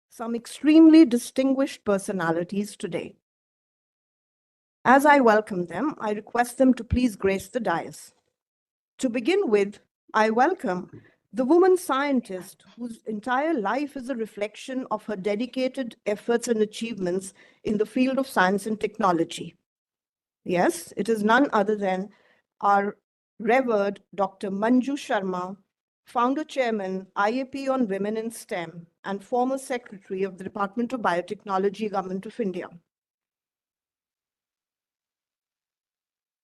Some extremely distinguished personalities today. As I welcome them, I request them to please grace the dais. To begin with, I welcome the woman scientist whose entire life is a reflection of her dedicated efforts and achievements in the field of science and technology. Yes, it is none other than our revered Dr. Manju Sharma, founder chairman, IAP on Women in STEM, and former secretary of the Department of Biotechnology, Government of India.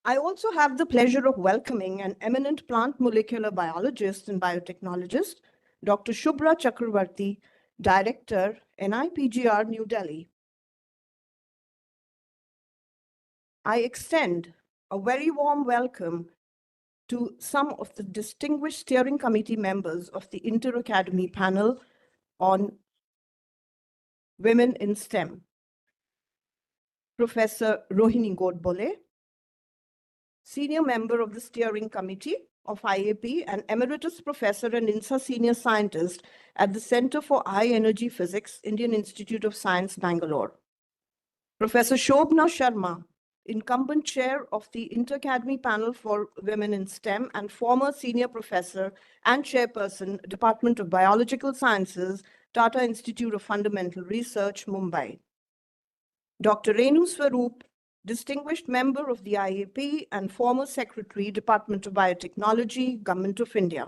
I also have the pleasure of welcoming an eminent plant molecular biologist and biotechnologist, Dr. Shubhra Chakravarti, Director, NIPGR, New Delhi. I extend a very warm welcome to some of the distinguished steering committee members of the Inter-Academy panel on Women in STEM. Professor Rohini Godbole, Senior Member of the Steering Committee of IAP and Emeritus Professor and INSA Senior Scientist at the Center for High Energy Physics, Indian Institute of Science, Bangalore. Professor Shobna Sharma, Incumbent Chair of the Inter-Academy Panel for Women in STEM and former Senior Professor and Chairperson, Department of Biological Sciences, Tata Institute of Fundamental Research, Mumbai. Dr. Renu Swaroop, Distinguished Member of the IAP and former Secretary, Department of Biotechnology, Government of India.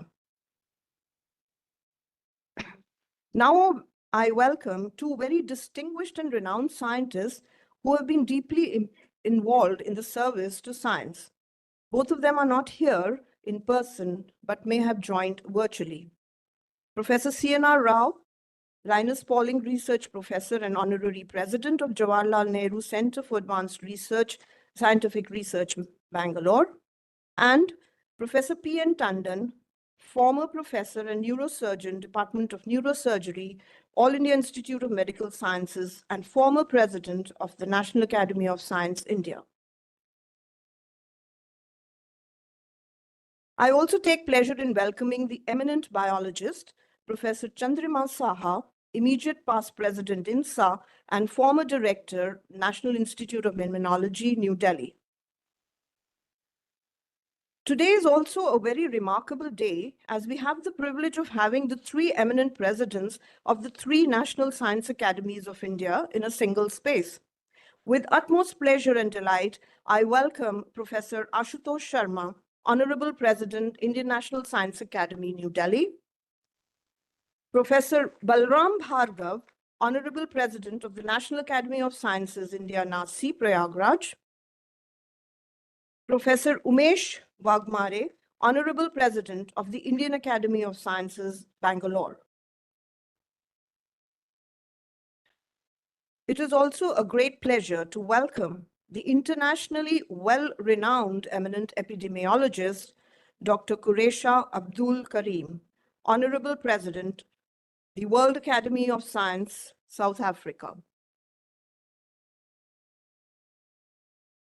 Now I welcome two very distinguished and renowned scientists who have been deeply involved in the service to science. Both of them are not here in person, but may have joined virtually. Professor C.N.R. Rao, Linus Pauling Research Professor and Honorary President of Jawaharlal Nehru Center for Advanced Research, Scientific Research, Bangalore, and Professor P.N. Tandon, former Professor and Neurosurgeon, Department of Neurosurgery, All India Institute of Medical Sciences, and former President of the National Academy of Science, India. I also take pleasure in welcoming the eminent biologist, Professor Chandrima Saha, immediate past President INSA and former Director, National Institute of Immunology, New Delhi. Today is also a very remarkable day as we have the privilege of having the three eminent presidents of the three National Science Academies of India in a single space. With utmost pleasure and delight, I welcome Professor Ashutosh Sharma, Honorable President, Indian National Science Academy, New Delhi. Professor Balram Bhargav, Honorable President of the National Academy of Sciences, India, NASI, Prayagraj. Professor Umesh Wagmare, Honorable President of the Indian Academy of Sciences, Bangalore. It is also a great pleasure to welcome the internationally well-renowned eminent epidemiologist, Dr. Quresha Abdul Karim, Honorable President, the World Academy of Science, South Africa.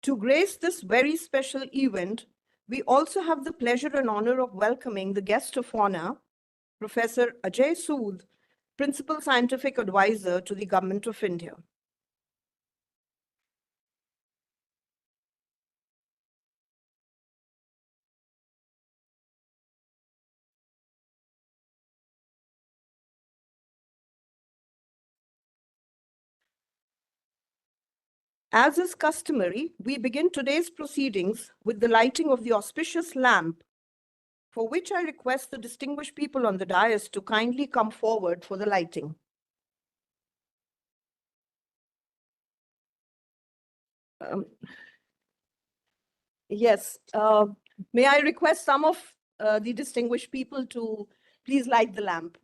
To grace this very special event, we also have the pleasure and honor of welcoming the guest of honor, Professor Ajay Sood, Principal Scientific Advisor to the Government of India. As is customary, we begin today's proceedings with the lighting of the auspicious lamp, for which I request the distinguished people on the dais to kindly come forward for the lighting. Yes, may I request some of the distinguished people to please light the lamp.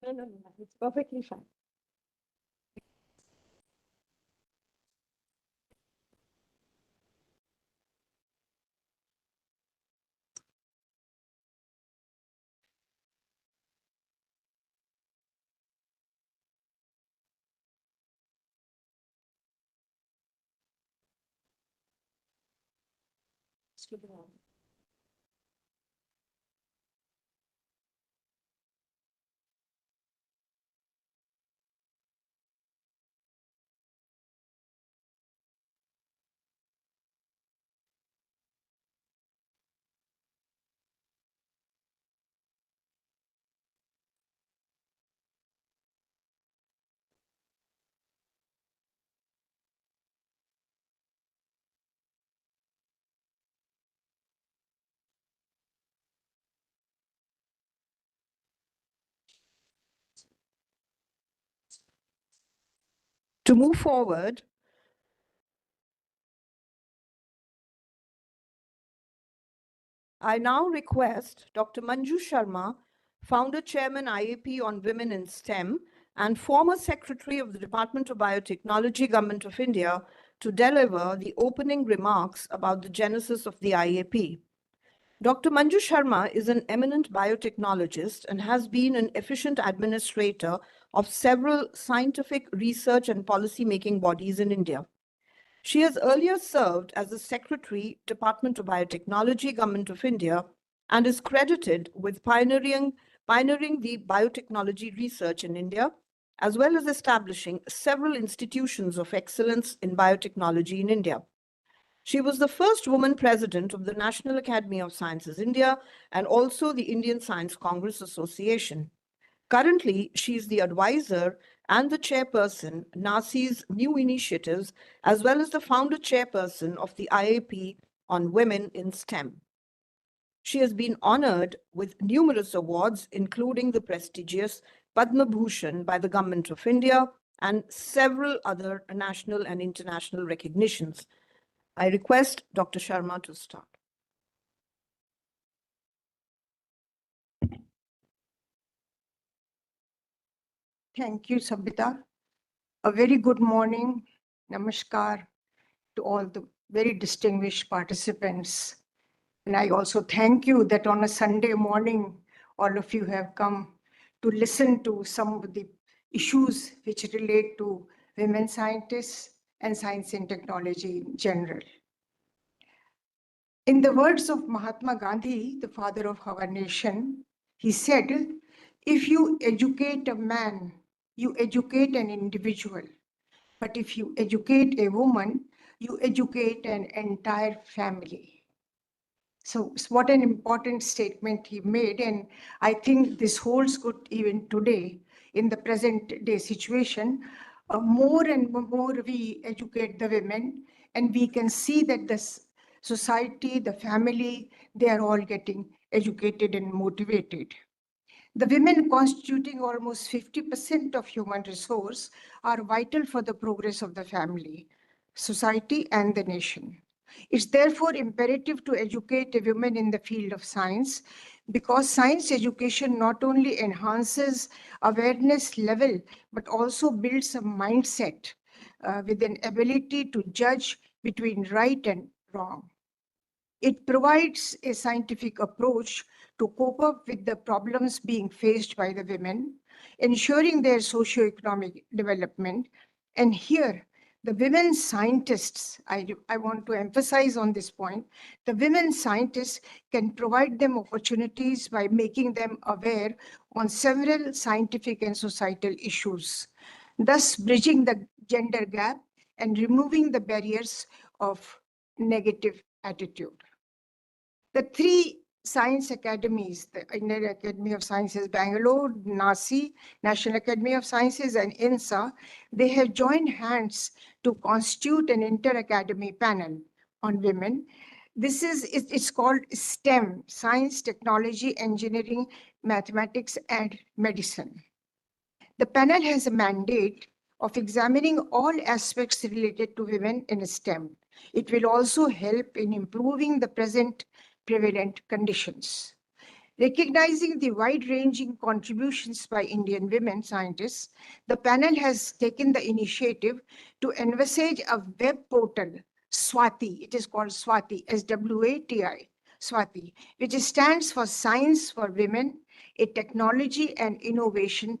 No, it's perfectly fine. To move forward, I now request Dr. Manju Sharma, Founder Chairman IAP on Women in STEM and former Secretary of the Department of Biotechnology, Government of India, to deliver the opening remarks about the genesis of the IAP. Dr. Manju Sharma is an eminent biotechnologist and has been an efficient administrator of several scientific research and policy-making bodies in India. She has earlier served as the Secretary, Department of Biotechnology, Government of India, and is credited with pioneering the biotechnology research in India, as well as establishing several institutions of excellence in biotechnology in India. She was the first woman president of the National Academy of Sciences India and also the Indian Science Congress Association. Currently, she is the advisor and the chairperson, NASI's new initiatives, as well as the founder chairperson of the IAP on Women in STEM. She has been honored with numerous awards, including the prestigious Padma Bhushan by the Government of India and several other national and international recognitions. I request Dr. Sharma to start. Thank you, Sabita. A very good morning, namaskar to all the very distinguished participants. And I also thank you that on a Sunday morning, all of you have come to listen to some of the issues which relate to women scientists and science and technology in general. In the words of Mahatma Gandhi, the father of our nation, he said, if you educate a man, you educate an individual. But if you educate a woman, you educate an entire family. So what an important statement he made. And I think this holds good even today in the present day situation. More and more we educate the women, and we can see that the society, the family, they are all getting educated and motivated. The women constituting almost 50% of human resource are vital for the progress of the family, society, and the nation. It's therefore imperative to educate a woman in the field of science, because science education not only enhances awareness level, but also builds a mindset with an ability to judge between right and wrong. It provides a scientific approach to cope up with the problems being faced by the women, ensuring their socioeconomic development. And here, the women scientists, I want to emphasize on this point, the women scientists can provide them opportunities by making them aware on several scientific and societal issues, thus bridging the gender gap and removing the barriers of negative attitude. The three science academies, the Indian Academy of Sciences, Bangalore, NASI, National Academy of Sciences, and INSA, they have joined hands to constitute an inter-academy panel on women. It's called STEMM, Science, Technology, Engineering, Mathematics, and Medicine. The panel has a mandate of examining all aspects related to women in STEM. It will also help in improving the present prevalent conditions. Recognizing the wide-ranging contributions by Indian women scientists, the panel has taken the initiative to envisage a web portal, SWATI. It is called SWATI, SWATI, SWATI, which stands for Science for Women, a Technology and Innovation.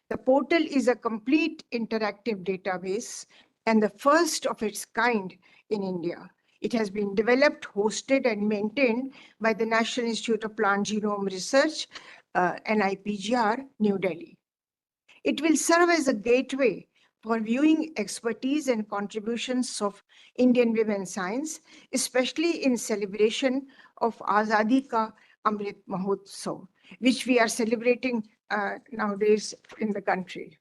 The portal is a complete interactive database and the first of its kind in India. It has been developed, hosted, and maintained by the National Institute of Plant Genome Research, NIPGR, New Delhi. It will serve as a gateway for viewing expertise and contributions of Indian women science, especially in celebration of Azadi Ka Amrit Mahotsav, which we are celebrating nowadays in the country.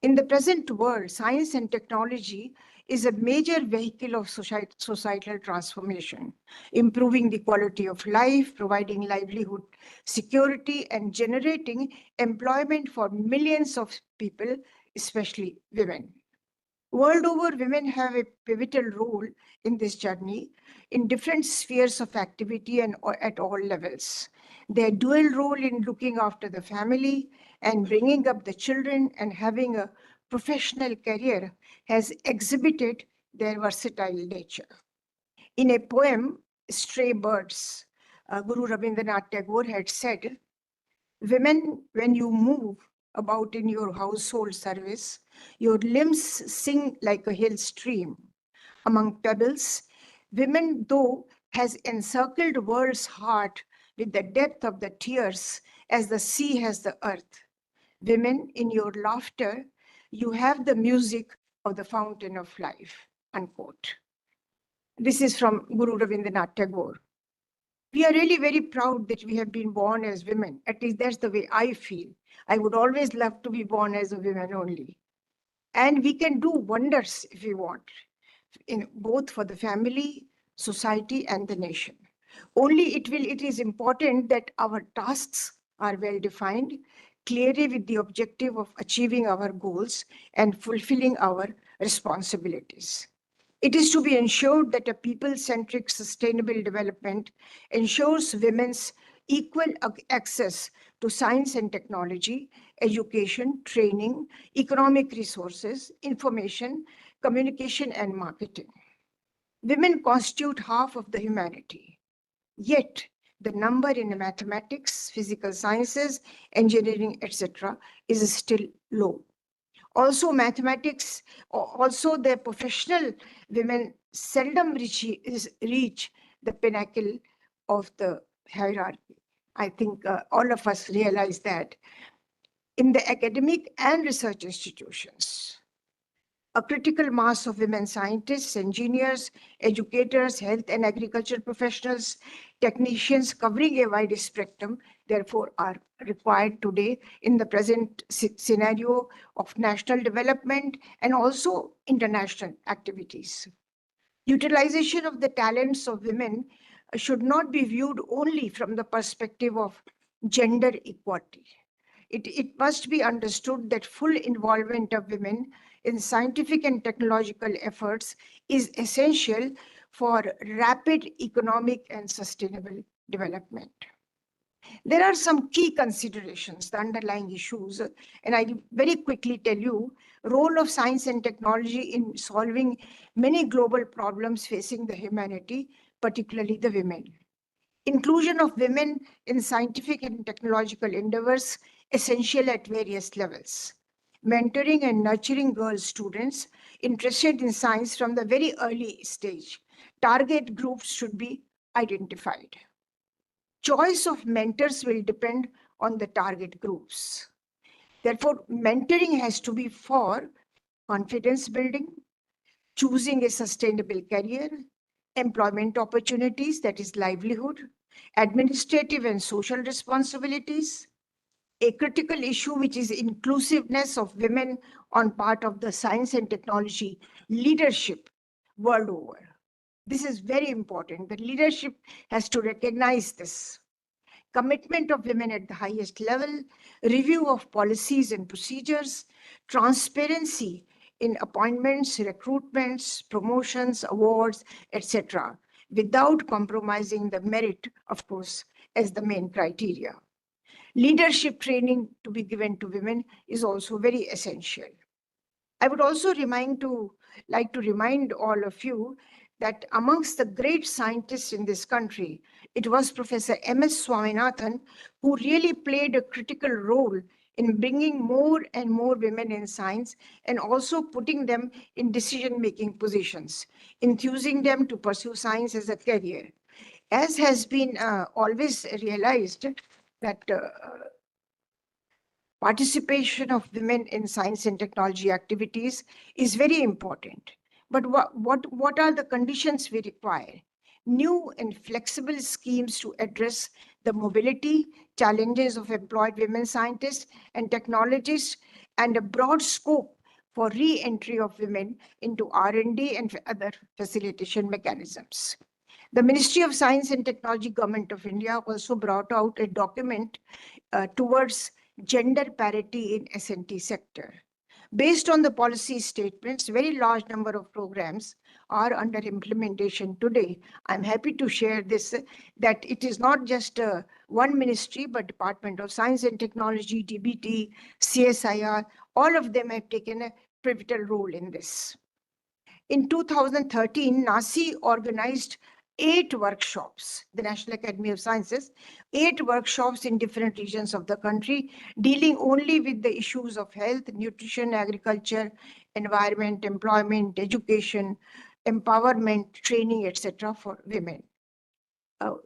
In the present world, science and technology is a major vehicle of societal transformation, improving the quality of life, providing livelihood security, and generating employment for millions of people, especially women. World over, women have a pivotal role in this journey in different spheres of activity and at all levels. Their dual role in looking after the family and bringing up the children and having a professional career has exhibited their versatile nature. In a poem, Stray Birds, Guru Rabindranath Tagore had said, "Women, when you move about in your household service, your limbs sing like a hill stream. Among pebbles, women, though, has encircled world's heart with the depth of the tears as the sea has the earth. Women, in your laughter, you have the music of the fountain of life." Unquote. This is from Guru Rabindranath Tagore. We are really very proud that we have been born as women. At least that's the way I feel. I would always love to be born as a woman only. And we can do wonders if we want, in both for the family, society, and the nation. Only it is important that our tasks are well defined, clearly with the objective of achieving our goals and fulfilling our responsibilities. It is to be ensured that a people-centric sustainable development ensures women's equal access to science and technology, education, training, economic resources, information, communication, and marketing. Women constitute half of the humanity. Yet, the number in mathematics, physical sciences, engineering, etc., is still low. Also, mathematics, also the professional women seldom reach the pinnacle of the hierarchy. I think all of us realize that. In the academic and research institutions, a critical mass of women scientists, engineers, educators, health and agriculture professionals, technicians covering a wide spectrum, therefore, are required today in the present scenario of national development and also international activities. Utilization of the talents of women should not be viewed only from the perspective of gender equality. It must be understood that full involvement of women in scientific and technological efforts is essential for rapid economic and sustainable development. There are some key considerations, the underlying issues, and I very quickly tell you, role of science and technology in solving many global problems facing the humanity, particularly the women. Inclusion of women in scientific and technological endeavors essential at various levels. Mentoring and nurturing girl students interested in science from the very early stage. Target groups should be identified. Choice of mentors will depend on the target groups. Therefore, mentoring has to be for confidence building, choosing a sustainable career, employment opportunities, that is livelihood, administrative and social responsibilities, a critical issue which is inclusiveness of women on part of the science and technology leadership world over. This is very important. The leadership has to recognize this. Commitment of women at the highest level, review of policies and procedures, transparency in appointments, recruitments, promotions, awards, etc., without compromising the merit, of course, as the main criteria. Leadership training to be given to women is also very essential. I would also like to remind all of you that amongst the great scientists in this country, it was Professor M.S. Swaminathan who really played a critical role in bringing more and more women in science and also putting them in decision-making positions, enthusing them to pursue science as a career. As has been always realized that participation of women in science and technology activities is very important. But what are the conditions we require? New and flexible schemes to address the mobility challenges of employed women scientists and technologists, and a broad scope for re-entry of women into R&D and other facilitation mechanisms. The Ministry of Science and Technology, Government of India, also brought out a document towards gender parity in S&T sector. Based on the policy statements, very large number of programs are under implementation today. I'm happy to share this, that it is not just one ministry, but Department of Science and Technology, DBT, CSIR, all of them have taken a pivotal role in this. In 2013, NASI organized 8 workshops, the National Academy of Sciences, 8 workshops in different regions of the country, dealing only with the issues of health, nutrition, agriculture, environment, employment, education, empowerment, training, etc. for women.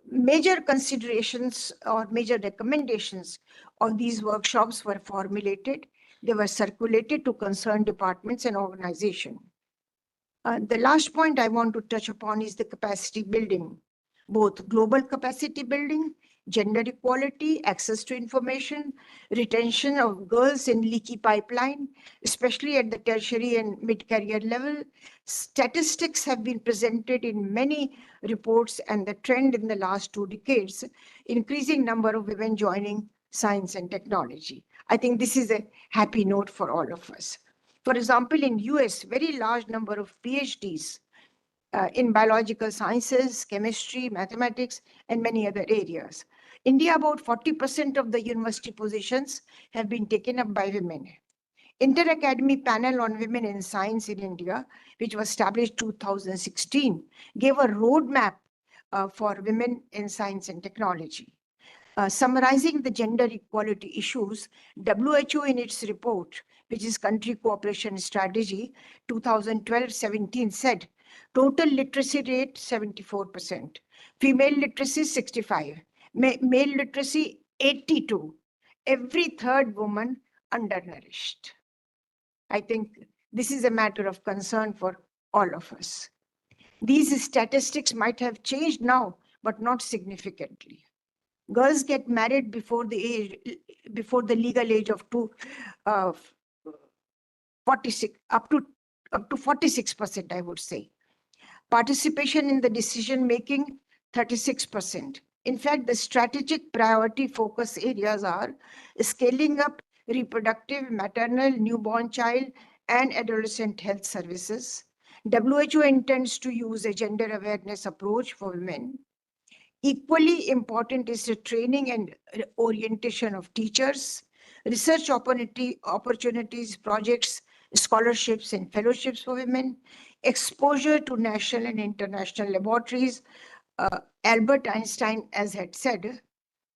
Major considerations or major recommendations of these workshops were formulated. They were circulated to concerned departments and organizations. The last point I want to touch upon is the capacity building, both global capacity building, gender equality, access to information, retention of girls in leaky pipeline, especially at the tertiary and mid-career level. Statistics have been presented in many reports, and the trend in the last 2 decades, increasing number of women joining science and technology. I think this is a happy note for all of us. For example, in US, very large number of PhDs in biological sciences, chemistry, mathematics, and many other areas. India, about 40% of the university positions have been taken up by women. Inter-Academy Panel on Women in Science in India, which was established 2016, gave a roadmap for women in science and technology. Summarizing the gender equality issues, WHO in its report, which is Country Cooperation Strategy 2012-17, said total literacy rate 74%, female literacy 65%, male literacy 82%, every third woman undernourished. I think this is a matter of concern for all of us. These statistics might have changed now, but not significantly. Girls get married before the legal age of 46, up to 46%, I would say. Participation in the decision making, 36%. In fact, the strategic priority focus areas are scaling up reproductive, maternal, newborn child, and adolescent health services. WHO intends to use a gender awareness approach for women. Equally important is the training and orientation of teachers, research opportunities, projects, scholarships, and fellowships for women, exposure to national and international laboratories. Albert Einstein, as had said,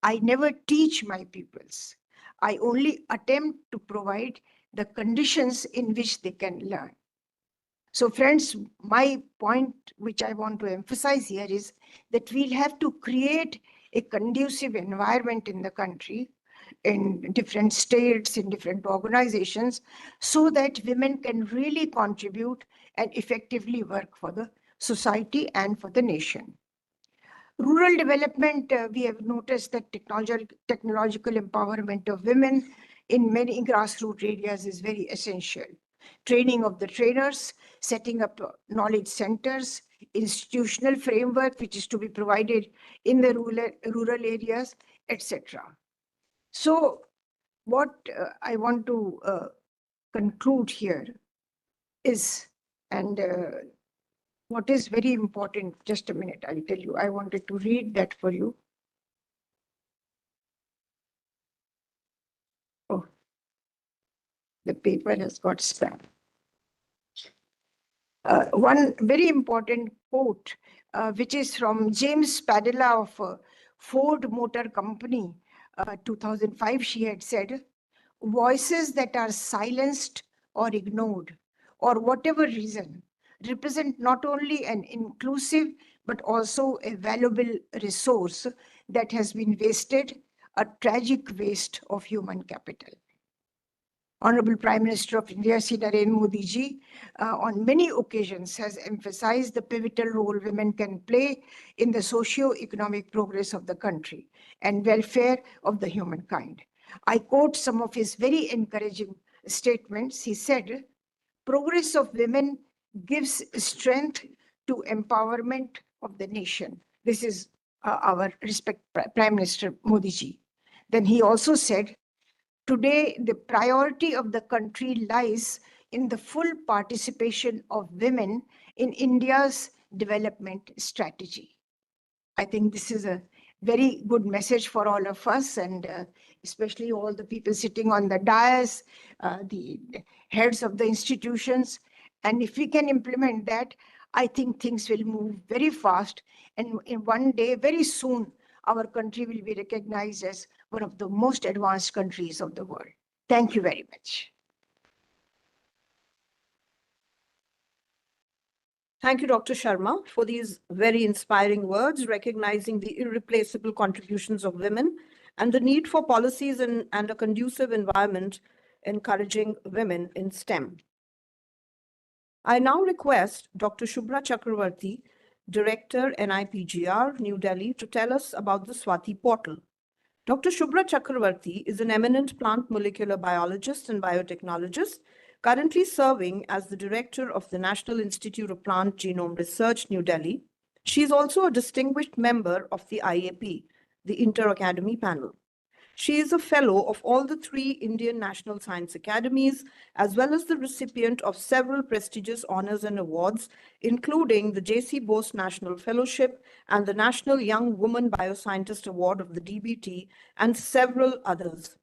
I never teach my pupils. I only attempt to provide the conditions in which they can learn. So friends, my point which I want to emphasize here is that we'll have to create a conducive environment in the country, in different states, in different organizations, so that women can really contribute and effectively work for the society and for the nation. Rural development, we have noticed that technological empowerment of women in many grassroots areas is very essential. Training of the trainers, setting up knowledge centers, institutional framework which is to be provided in the rural areas, etc. So what I want to conclude here is, and what is very important, just a minute, I'll tell you. I wanted to read that for you. Oh, the paper has got spam. One very important quote, which is from James Padilla of Ford Motor Company, 2005. She had said, voices that are silenced or ignored, or whatever reason, represent not only an inclusive but also a valuable resource that has been wasted, a tragic waste of human capital. Honorable Prime Minister of India, Sri Narendra Modi ji, on many occasions has emphasized the pivotal role women can play in the socio-economic progress of the country and welfare of the humankind. I quote some of his very encouraging statements. He said, progress of women gives strength to empowerment of the nation. This is our respect Prime Minister Modi ji. Then he also said, today, the priority of the country lies in the full participation of women in India's development strategy. I think this is a very good message for all of us, and especially all the people sitting on the dais, the heads of the institutions. And if we can implement that, I think things will move very fast. And in one day, very soon, our country will be recognized as one of the most advanced countries of the world. Thank you very much. Thank you, Dr. Sharma, for these very inspiring words, recognizing the irreplaceable contributions of women and the need for policies and a conducive environment encouraging women in STEM. I now request Dr. Shubhra Chakravarti, Director, NIPGR, New Delhi, to tell us about the SWATI portal. Dr. Shubhra Chakravarti is an eminent plant molecular biologist and biotechnologist, currently serving as the director of the National Institute of Plant Genome Research, New Delhi. She is also a distinguished member of the IAP, the Inter-Academy Panel. She is a fellow of all the 3 Indian National Science Academies, as well as the recipient of several prestigious honors and awards, including the J.C. Bose National Fellowship and the National Young Woman Bioscientist Award of the DBT, and several others.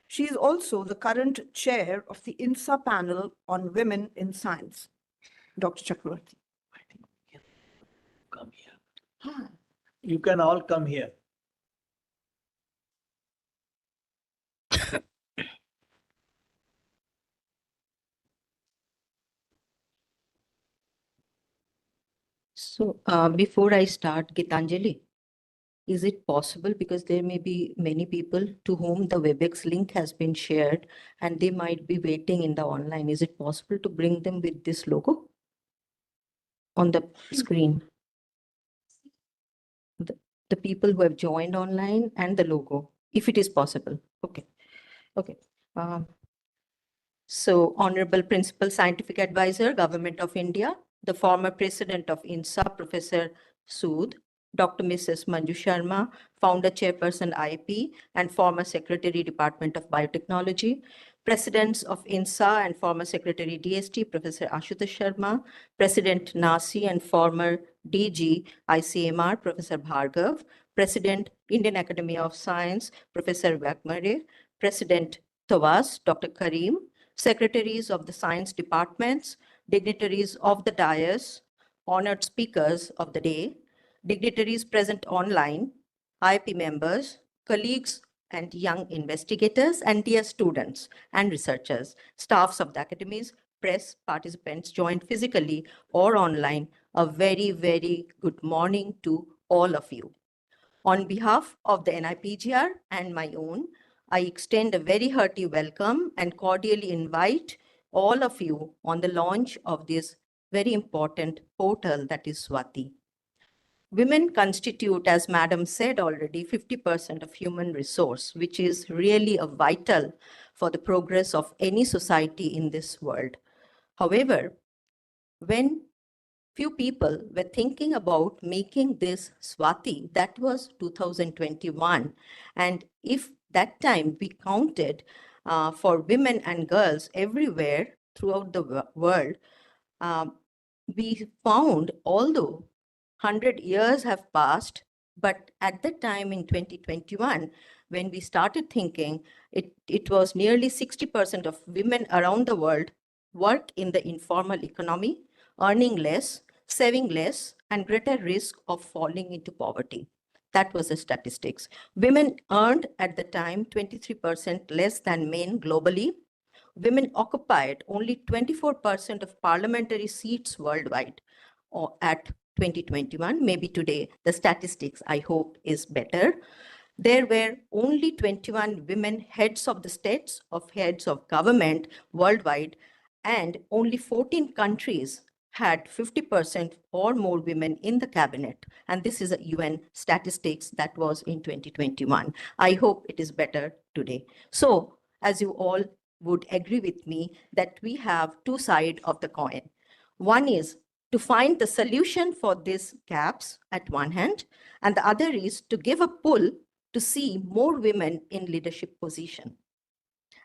She is also the current chair of the INSA panel on women in science. Dr. Chakravarti. Come here. You can all come here. So before I start, Gitanjali, is it possible, because there may be many people to whom the WebEx link has been shared and they might be waiting in the online, is it possible to bring them with this logo on the screen? The people who have joined online and the logo, if it is possible. Okay. Okay. So Honorable Principal Scientific Advisor, Government of India, the former President of INSA, Professor Sood, Dr. Mrs. Manju Sharma, Founder Chairperson IP and former Secretary Department of Biotechnology, Presidents of INSA and former Secretary DST, Professor Ashutosh Sharma, President NASI and former DG ICMR, Professor Bhargav, President Indian Academy of Science, Professor Vakmare, President Tawaz, Dr. Karim, Secretaries of the Science Departments, dignitaries of the dais, honored speakers of the day, dignitaries present online, IIP members, colleagues and young investigators, and dear students and researchers, staffs of the academies, press, participants joined physically or online, a very, very good morning to all of you. On behalf of the NIPGR and my own, I extend a very hearty welcome and cordially invite all of you on the launch of this very important portal, that is SWATI. Women constitute, as Madam said already, 50% of human resource, which is really a vital for the progress of any society in this world. However, when few people were thinking about making this SWATI, that was 2021. And if that time we counted for women and girls everywhere throughout the world, we found, although 100 years have passed, but at the time in 2021, when we started thinking, it was nearly 60% of women around the world work in the informal economy, earning less, saving less, and greater risk of falling into poverty. That was the statistics. Women earned at the time 23% less than men globally. Women occupied only 24% of parliamentary seats worldwide or at 2021. Maybe today the statistics, I hope, is better. There were only 21 women heads of the states, of heads of government worldwide, and only 14 countries had 50% or more women in the cabinet. And this is a UN statistics that was in 2021. I hope it is better today. So, as you all would agree with me, that we have two sides of the coin. One is to find the solution for these gaps at one hand, and the other is to give a pull to see more women in leadership position.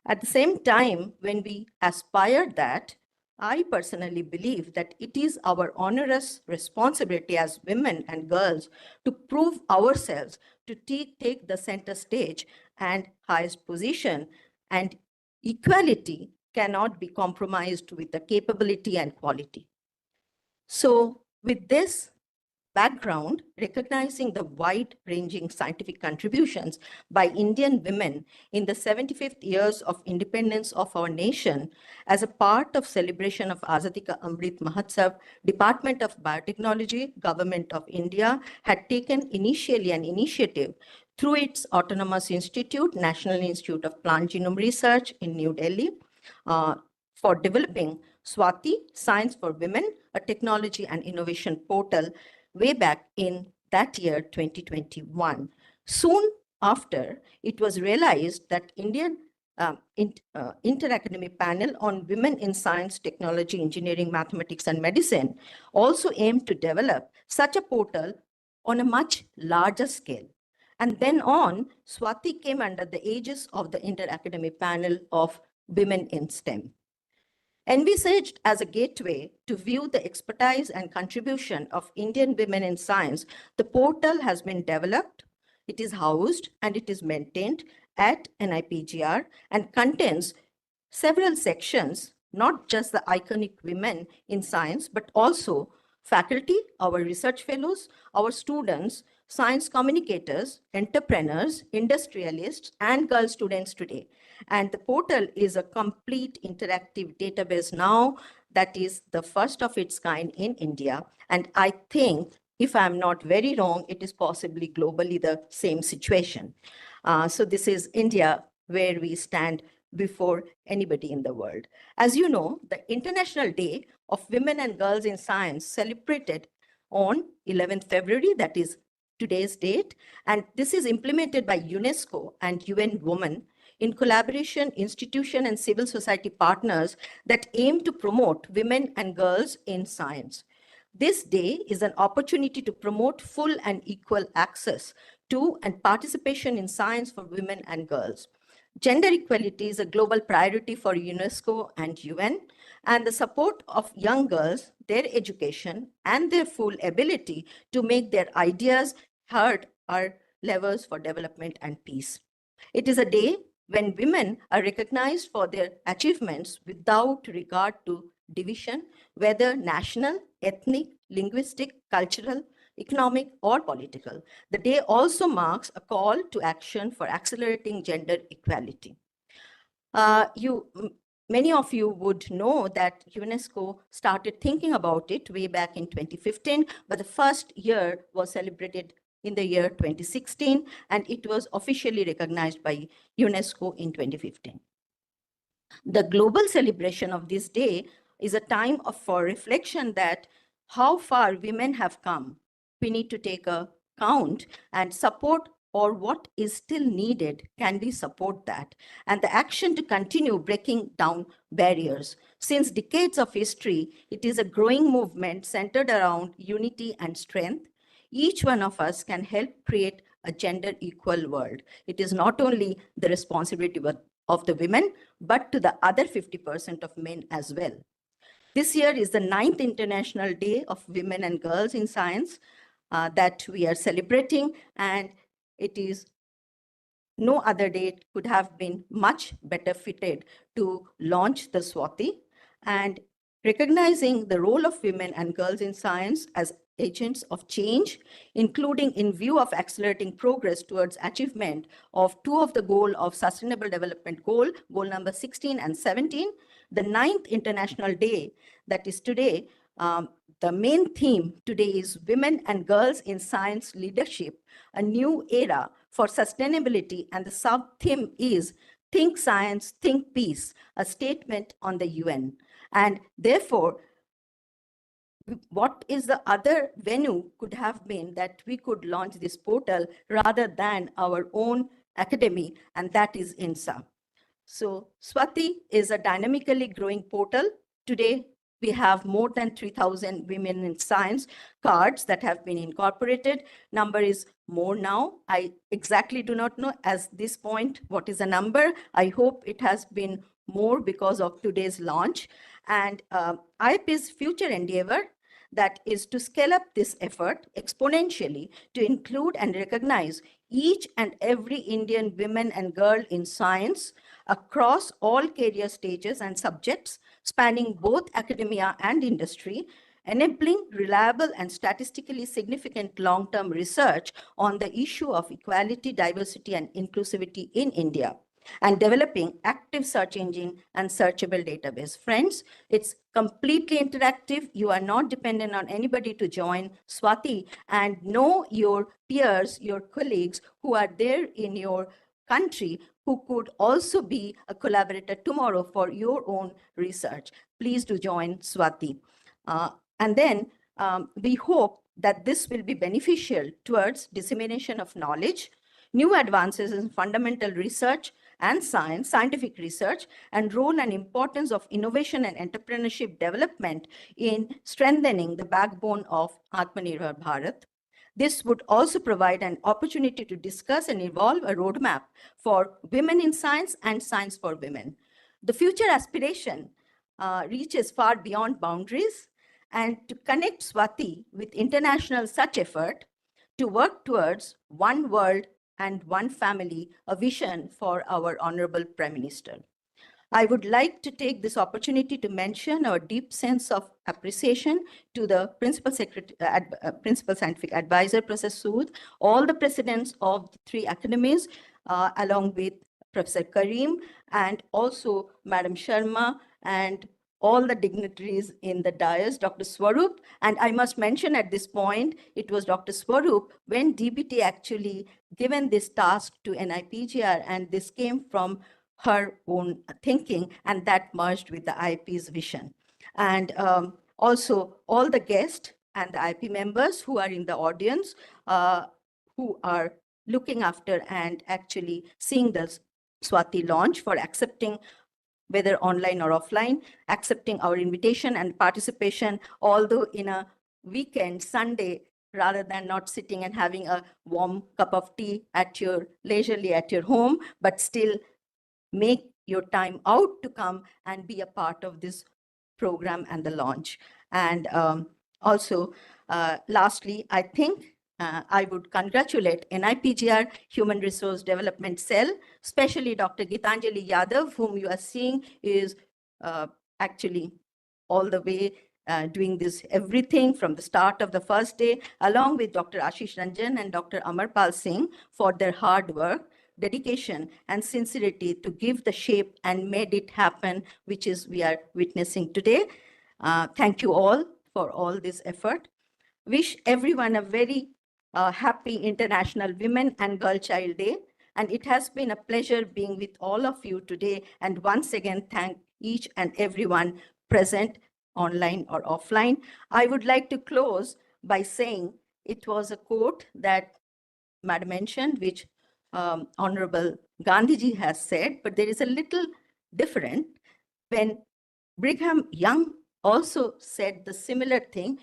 At the same time, when we aspire that, I personally believe that it is our onerous responsibility as women and girls to prove ourselves, to take the center stage and highest position, and equality cannot be compromised with the capability and quality. So with this background, recognizing the wide-ranging scientific contributions by Indian women in the 75th years of independence of our nation, as a part of celebration of Azadi Ka Amrit Mahotsav, Department of Biotechnology, Government of India had taken initially an initiative through its autonomous institute, National Institute of Plant Genome Research in New Delhi, for developing SWATI, Science for Women, a technology and innovation portal way back in that year, 2021. Soon after, it was realized that Indian Inter-Academy Panel on Women in Science, Technology, Engineering, Mathematics, and Medicine also aimed to develop such a portal on a much larger scale. And then on, SWATI came under the aegis of the Inter-Academy Panel of Women in STEM. Envisaged as a gateway to view the expertise and contribution of Indian women in science, the portal has been developed, it is housed, and it is maintained at NIPGR and contains several sections, not just the iconic women in science, but also faculty, our research fellows, our students, science communicators, entrepreneurs, industrialists, and girl students today. And the portal is a complete interactive database now that is the first of its kind in India. And I think, if I'm not very wrong, it is possibly globally the same situation. So this is India, where we stand before anybody in the world. As you know, the International Day of Women and Girls in Science celebrated on 11th February, that is today's date, and this is implemented by UNESCO and UN Women in collaboration, institution and civil society partners that aim to promote women and girls in science. This day is an opportunity to promote full and equal access to and participation in science for women and girls. Gender equality is a global priority for UNESCO and UN, and the support of young girls, their education, and their full ability to make their ideas heard are levers for development and peace. It is a day when women are recognized for their achievements without regard to division, whether national, ethnic, linguistic, cultural, economic, or political. The day also marks a call to action for accelerating gender equality. Many of you would know that UNESCO started thinking about it way back in 2015, but the first year was celebrated in the year 2016, and it was officially recognized by UNESCO in 2015. The global celebration of this day is a time for reflection that how far women have come. We need to take a count and support, or what is still needed, can we support that? And the action to continue breaking down barriers. Since decades of history, it is a growing movement centered around unity and strength. Each one of us can help create a gender equal world. It is not only the responsibility of the women, but to the other 50% of men as well. This year is the 9th International Day of Women and Girls in Science that we are celebrating, and it is no other date could have been much better fitted to launch the SWATI, and recognizing the role of women and girls in science as agents of change, including in view of accelerating progress towards achievement of two of the goal of Sustainable Development Goal, goal number 16 and 17, the 9th International Day, that is today. The main theme today is Women and Girls in Science Leadership, a new era for sustainability, and the sub-theme is Think Science, Think Peace, a statement on the UN. And therefore, what is the other venue could have been that we could launch this portal rather than our own academy, and that is INSA. So SWATI is a dynamically growing portal. Today, we have more than 3,000 women in science cards that have been incorporated. Number is more now. I exactly do not know at this point what is the number. I hope it has been more because of today's launch. And IP's future endeavor that is to scale up this effort exponentially to include and recognize each and every Indian woman and girl in science across all career stages and subjects, spanning both academia and industry, enabling reliable and statistically significant long-term research on the issue of equality, diversity, and inclusivity in India, and developing active search engine and searchable database. Friends, it's completely interactive. You are not dependent on anybody to join SWATI, and know your peers, your colleagues who are there in your country who could also be a collaborator tomorrow for your own research. Please do join SWATI. And then we hope that this will be beneficial towards dissemination of knowledge, new advances in fundamental research and science, scientific research, and role and importance of innovation and entrepreneurship development in strengthening the backbone of Atmanirbhar Bharat. This would also provide an opportunity to discuss and evolve a roadmap for women in science and science for women. The future aspiration reaches far beyond boundaries, and to connect SWATI with international such effort to work towards one world and one family, a vision for our Honorable Prime Minister. I would like to take this opportunity to mention our deep sense of appreciation to the Principal Scientific Advisor, Professor Sood, all the presidents of the three academies, along with Professor Karim, and also Madam Sharma, and all the dignitaries in the dais, Dr. Swarup. And I must mention at this point, it was Dr. Swarup when DBT actually given this task to NIPGR, and this came from her own thinking, and that merged with the IP's vision. And also all the guests and the IP members who are in the audience, who are looking after and actually seeing the SWATI launch, for accepting, whether online or offline, accepting our invitation and participation, although in a weekend, Sunday, rather than not sitting and having a warm cup of tea at your leisurely at your home, but still make your time out to come and be a part of this program and the launch. And also, lastly, I think I would congratulate NIPGR Human Resource Development Cell, especially Dr. Gitanjali Yadav, whom you are seeing is actually all the way doing this everything from the start of the first day, along with Dr. Ashish Ranjan and Dr. Amarpal Singh for their hard work, dedication, and sincerity to give the shape and made it happen, which is we are witnessing today. Thank you all for all this effort. Wish everyone a very happy International Women and Girl Child Day. And it has been a pleasure being with all of you today. And once again, thank each and everyone present, online or offline. I would like to close by saying it was a quote that Madam mentioned, which Honorable Gandhiji has said, but there is a little different. When Brigham Young also said the similar thing,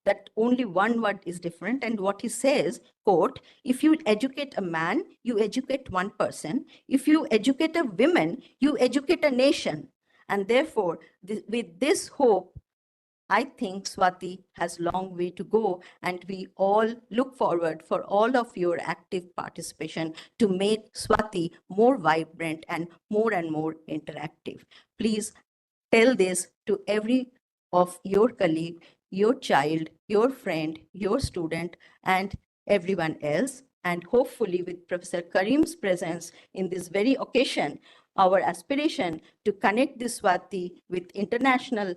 that only one word is different. And what he says, quote, if you educate a man, you educate one person. If you educate a woman, you educate a nation. And therefore, with this hope, I think Swati has long way to go, and we all look forward for all of your active participation to make Swati more vibrant and more interactive. Please tell this to every of your colleague, your child, your friend, your student, and everyone else. And hopefully with Professor Karim's presence in this very occasion, our aspiration to connect this Swati with international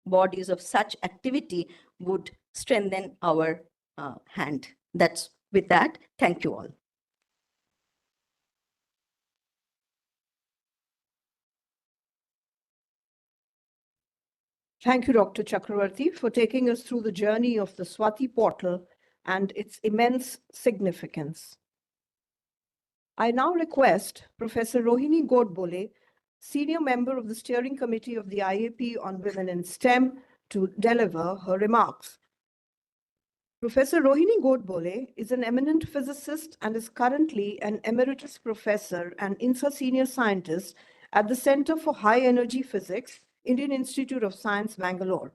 bodies of such activity would strengthen our hand. That's with that. Thank you all. Thank you, Dr. Chakravarti, for taking us through the journey of the Swati portal and its immense significance. I now request Professor Rohini Godbole, Senior Member of the Steering Committee of the IAP on Women in STEM, to deliver her remarks. Professor Rohini Godbole is an eminent physicist and is currently an emeritus professor and INSA senior scientist at the Center for High Energy Physics, Indian Institute of Science, Bangalore.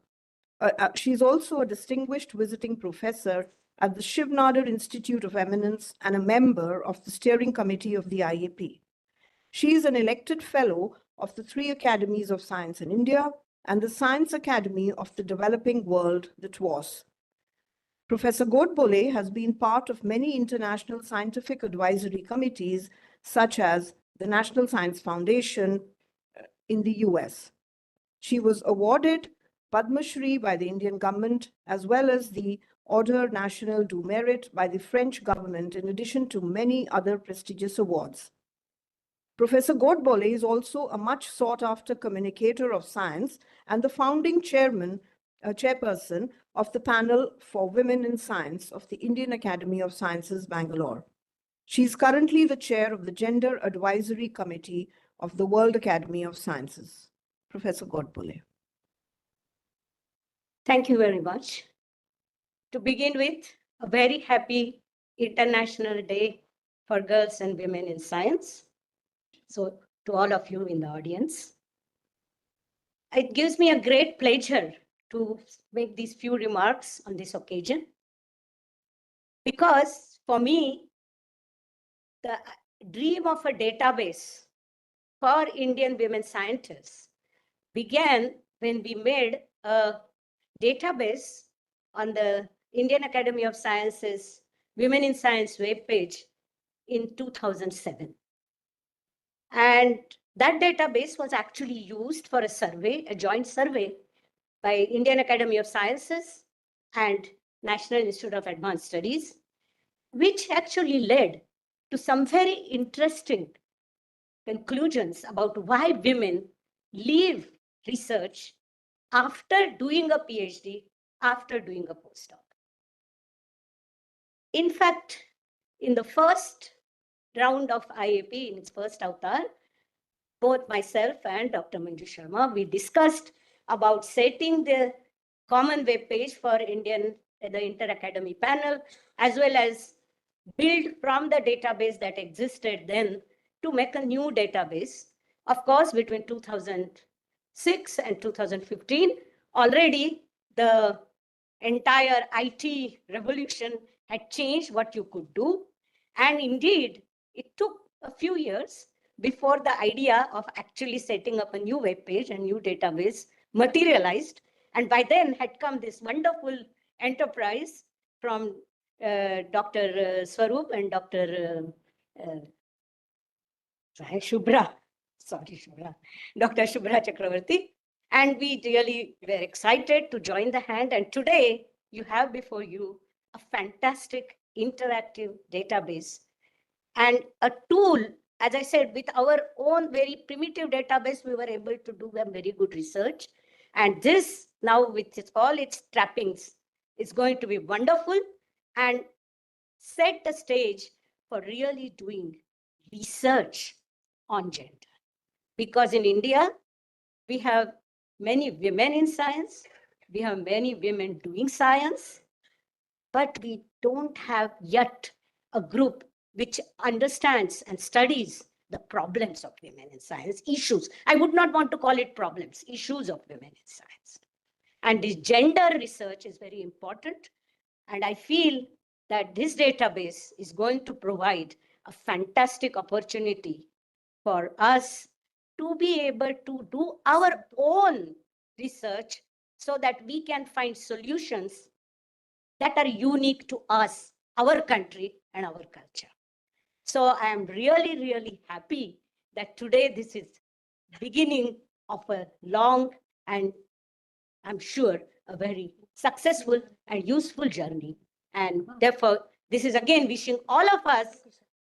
She is also a distinguished visiting professor at the Shiv Nadar Institute of Eminence and a member of the steering committee of the IAP. She is an elected fellow of the 3 Academies of Science in India and the Science Academy of the Developing World, the TWAS. Professor Godbole has been part of many international scientific advisory committees, such as the National Science Foundation in the US. She was awarded Padma Shri by the Indian government, as well as the Ordre National du Mérite by the French government, in addition to many other prestigious awards. Professor Godbole is also a much sought-after communicator of science and the founding chairperson of the panel for Women in Science of the Indian Academy of Sciences, Bangalore. She is currently the chair of the Gender Advisory Committee of the World Academy of Sciences. Professor Godbole. Thank you very much. To begin with, a very happy International Day for Girls and Women in Science. So to all of you in the audience, it gives me a great pleasure to make these few remarks on this occasion. Because for me, the dream of a database for Indian women scientists began when we made a database on the Indian Academy of Sciences Women in Science webpage in 2007. And that database was actually used for a survey, a joint survey by Indian Academy of Sciences and National Institute of Advanced Studies, which actually led to some very interesting conclusions about why women leave research after doing a PhD, after doing a postdoc. In fact, in the first round of IAP, in its first avatar, both myself and Dr. Manju Sharma, we discussed about setting the common web page for the Inter-Academy panel, as well as build from the database that existed then to make a new database. Of course, between 2006 and 2015, already the entire IT revolution had changed what you could do. And indeed, it took a few years before the idea of actually setting up a new web page and new database materialized. And by then had come this wonderful enterprise from Dr. Swarup and Dr. Shubhra, Dr. Shubhra Chakravarti. And we really were excited to join the hand. And today you have before you a fantastic interactive database and a tool. As I said, with our own very primitive database, we were able to do a very good research. And this now with all its trappings is going to be wonderful and set the stage for really doing research on gender. Because in India, we have many women in science, we have many women doing science, but we don't have yet a group which understands and studies the problems of women in science, issues. I would not want to call it problems, issues of women in science. And this gender research is very important. And I feel that this database is going to provide a fantastic opportunity for us to be able to do our own research so that we can find solutions that are unique to us, our country, and our culture. So I am really, really happy that today this is beginning of a long and I'm sure a very successful and useful journey. And therefore, this is again wishing all of us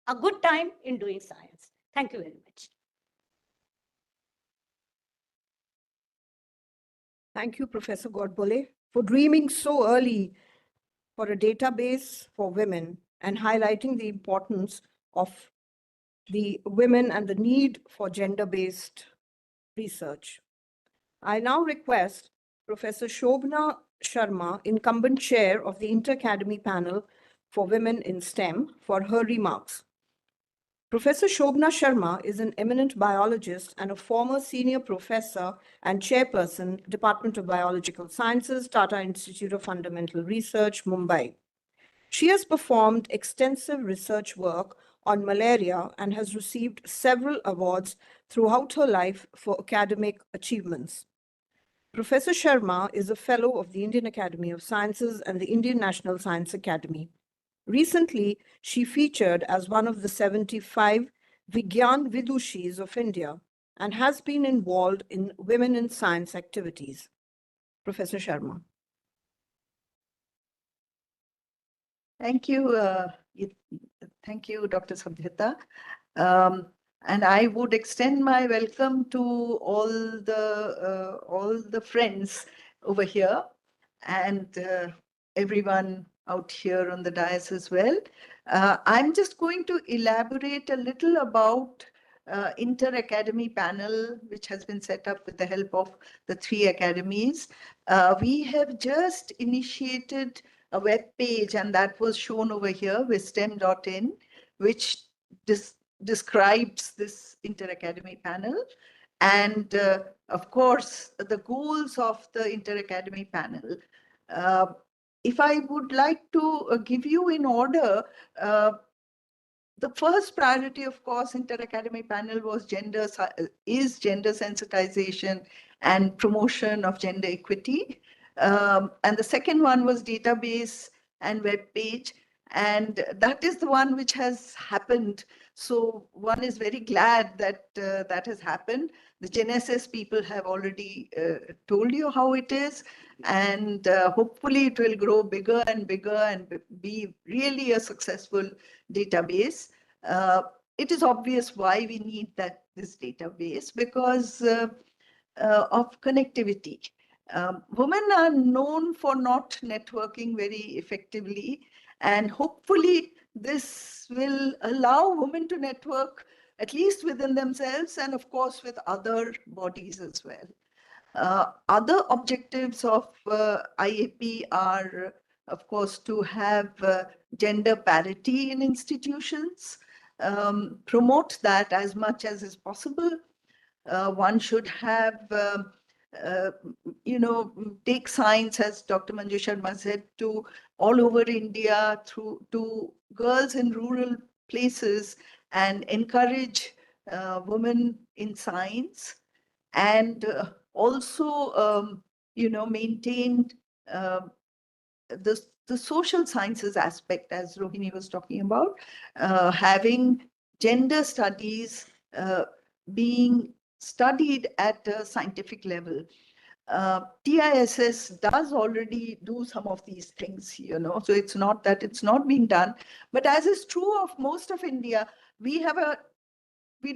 a good time in doing science. Thank you very much. Thank you, Professor Godbole, for dreaming so early for a database for women and highlighting the importance of the women and the need for gender-based research. I now request Professor Shobna Sharma, incumbent chair of the Inter-Academy Panel for Women in STEM, for her remarks. Professor Shobna Sharma is an eminent biologist and a former senior professor and chairperson, Department of Biological Sciences, Tata Institute of Fundamental Research, Mumbai. She has performed extensive research work on malaria and has received several awards throughout her life for academic achievements. Professor Sharma is a fellow of the Indian Academy of Sciences and the Indian National Science Academy. Recently, she featured as one of the 75 Vigyan Vidushis of India and has been involved in women in science activities. Professor Sharma. Thank you. Thank you, Dr. Sabhyata. And I would extend my welcome to all the friends over here and everyone out here on the dais as well. I'm just going to elaborate a little about Inter-Academy Panel, which has been set up with the help of the 3 academies. We have just initiated a web page, and that was shown over here with STEMM.in, which describes this Inter-Academy Panel. And of course, the goals of the Inter-Academy Panel. If I would like to give you in order, the first priority, of course, Inter-Academy Panel was gender sensitization and promotion of gender equity. And the second one was database and web page. And that is the one which has happened. So one is very glad that that has happened. The Genesis people have already told you how it is. And hopefully it will grow bigger and bigger and be really a successful database. It is obvious why we need this database, because of connectivity. Women are known for not networking very effectively, and hopefully this will allow women to network at least within themselves and of course with other bodies as well. Other objectives of IAP are, of course, to have gender parity in institutions, promote that as much as is possible. One should have, take science, as Dr. Manju Sharma said, to all over India, to girls in rural places, and encourage women in science, and also, maintain the social sciences aspect, as Rohini was talking about, having gender studies being studied at a scientific level. TISS does already do some of these things, so it's not that it's not being done, but as is true of most of India, we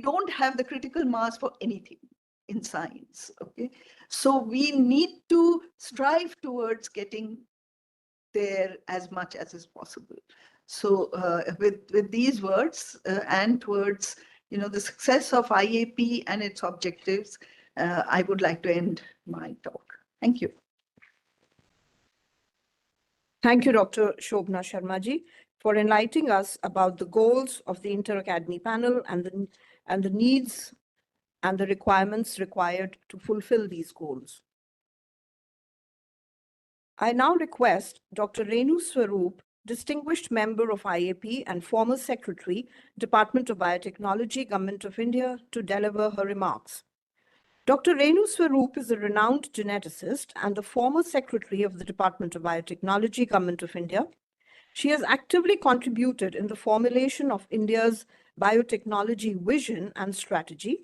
don't have the critical mass for anything in science, okay? So we need to strive towards getting there as much as is possible. So with these words and towards the success of IAP and its objectives, I would like to end my talk. Thank you. Thank you, Dr. Shobna Sharma-ji, for enlightening us about the goals of the Inter-Academy Panel and the needs and the requirements required to fulfill these goals. I now request Dr. Renu Swaroop, distinguished member of IAP and former Secretary, Department of Biotechnology, Government of India, to deliver her remarks. Dr. Renu Swaroop is a renowned geneticist and the former Secretary of the Department of Biotechnology, Government of India. She has actively contributed in the formulation of India's biotechnology vision and strategy.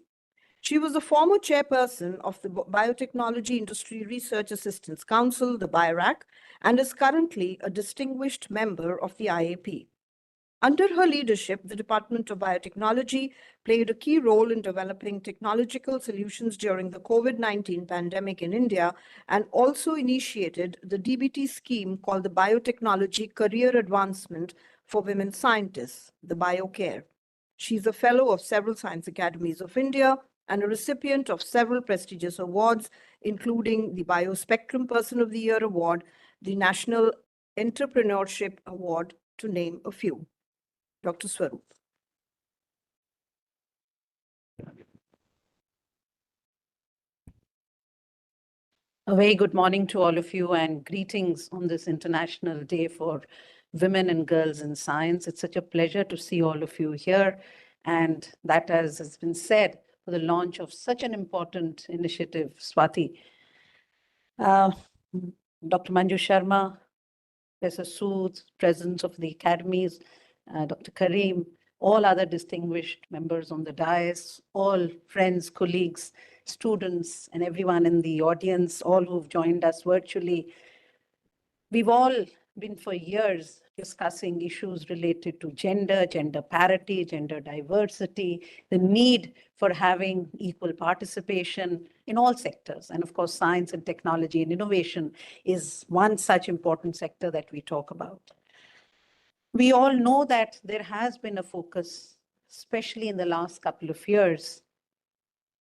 She was the former chairperson of the Biotechnology Industry Research Assistance Council, the BIRAC, and is currently a distinguished member of the IAP. Under her leadership, the Department of Biotechnology played a key role in developing technological solutions during the COVID-19 pandemic in India and also initiated the DBT scheme called the Biotechnology Career Advancement for Women Scientists, the BioCare. She's a fellow of several science academies of India and a recipient of several prestigious awards, including the Biospectrum Person of the Year Award, the National Entrepreneurship Award, to name a few. Dr. Swaroop. A very good morning to all of you and greetings on this International Day for Women and Girls in Science. It's such a pleasure to see all of you here, and that, as has been said, for the launch of such an important initiative, SWATI. Dr. Manju Sharma, Professor Sood, presidents of the academies, Dr. Karim, all other distinguished members on the dais, all friends, colleagues, students, and everyone in the audience, all who've joined us virtually. We've all been for years discussing issues related to gender, gender parity, gender diversity, the need for having equal participation in all sectors. And of course, science and technology and innovation is one such important sector that we talk about. We all know that there has been a focus, especially in the last couple of years,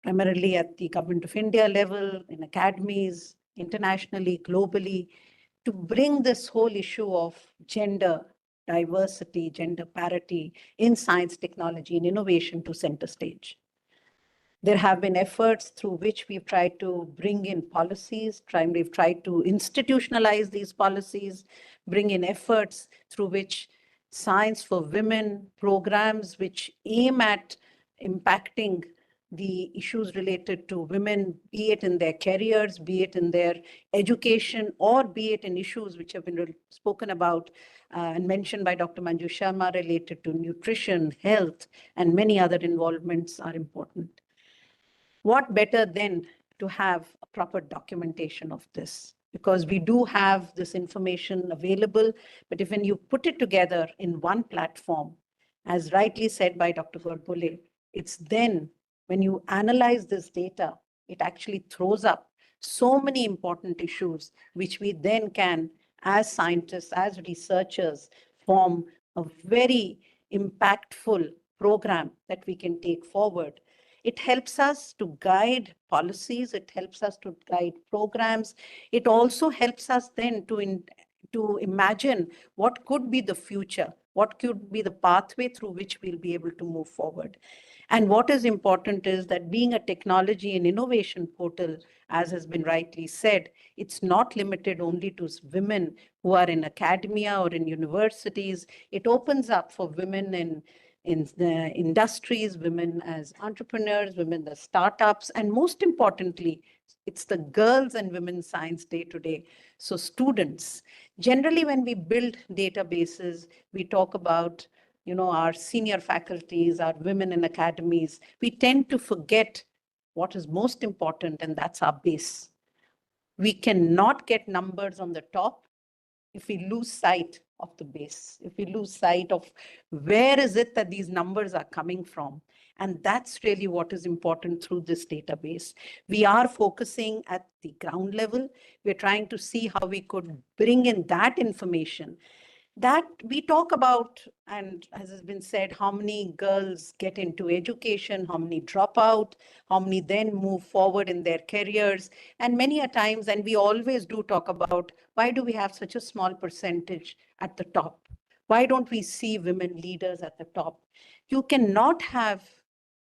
primarily at the Government of India level, in academies, internationally, globally, to bring this whole issue of gender diversity, gender parity in science, technology, and innovation to center stage. There have been efforts through which we've tried to bring in policies, we've tried to institutionalize these policies, bring in efforts through which science for women programs which aim at impacting the issues related to women, be it in their careers, be it in their education, or be it in issues which have been spoken about and mentioned by Dr. Manju Sharma related to nutrition, health, and many other involvements are important. What better than to have a proper documentation of this? Because we do have this information available, but if when you put it together in one platform, as rightly said by Dr. Godbole, it's then when you analyze this data, it actually throws up so many important issues, which we then can, as scientists, as researchers, form a very impactful program that we can take forward. It helps us to guide policies. It helps us to guide programs. It also helps us then to imagine what could be the future, what could be the pathway through which we'll be able to move forward. And what is important is that being a technology and innovation portal, as has been rightly said, it's not limited only to women who are in academia or in universities. It opens up for women in the industries, women as entrepreneurs, women as startups, and most importantly, it's the Girls and Women Science Day today. So students, generally when we build databases, we talk about our senior faculties, our women in academies. We tend to forget what is most important, and that's our base. We cannot get numbers on the top if we lose sight of the base, if we lose sight of where is it that these numbers are coming from. And that's really what is important through this database. We are focusing at the ground level. We're trying to see how we could bring in that information. That we talk about, and as has been said, how many girls get into education, how many drop out, how many then move forward in their careers. And many a times, and we always do talk about, why do we have such a small percentage at the top? Why don't we see women leaders at the top? You cannot have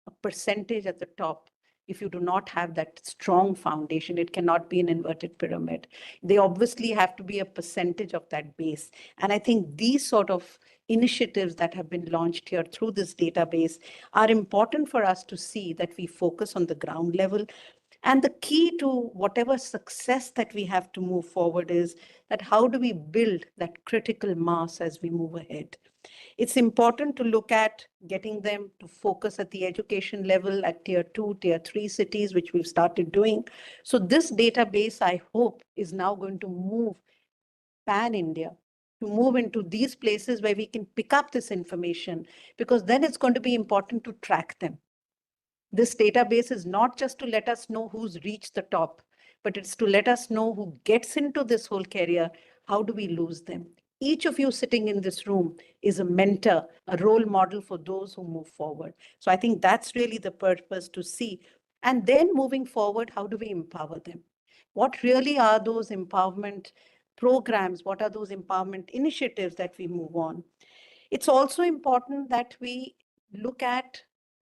a percentage at the top if you do not have that strong foundation. It cannot be an inverted pyramid. They obviously have to be a percentage of that base. And I think these sort of initiatives that have been launched here through this database are important for us to see that we focus on the ground level. And the key to whatever success that we have to move forward is that how do we build that critical mass as we move ahead? It's important to look at getting them to focus at the education level at tier 2, tier 3 cities, which we've started doing. So this database, I hope, is now going to move pan-India, to move into these places where we can pick up this information, because then it's going to be important to track them. This database is not just to let us know who's reached the top, but it's to let us know who gets into this whole career. How do we lose them? Each of you sitting in this room is a mentor, a role model for those who move forward. So I think that's really the purpose, to see. And then moving forward, how do we empower them? What really are those empowerment programs? What are those empowerment initiatives that we move on? It's also important that we look at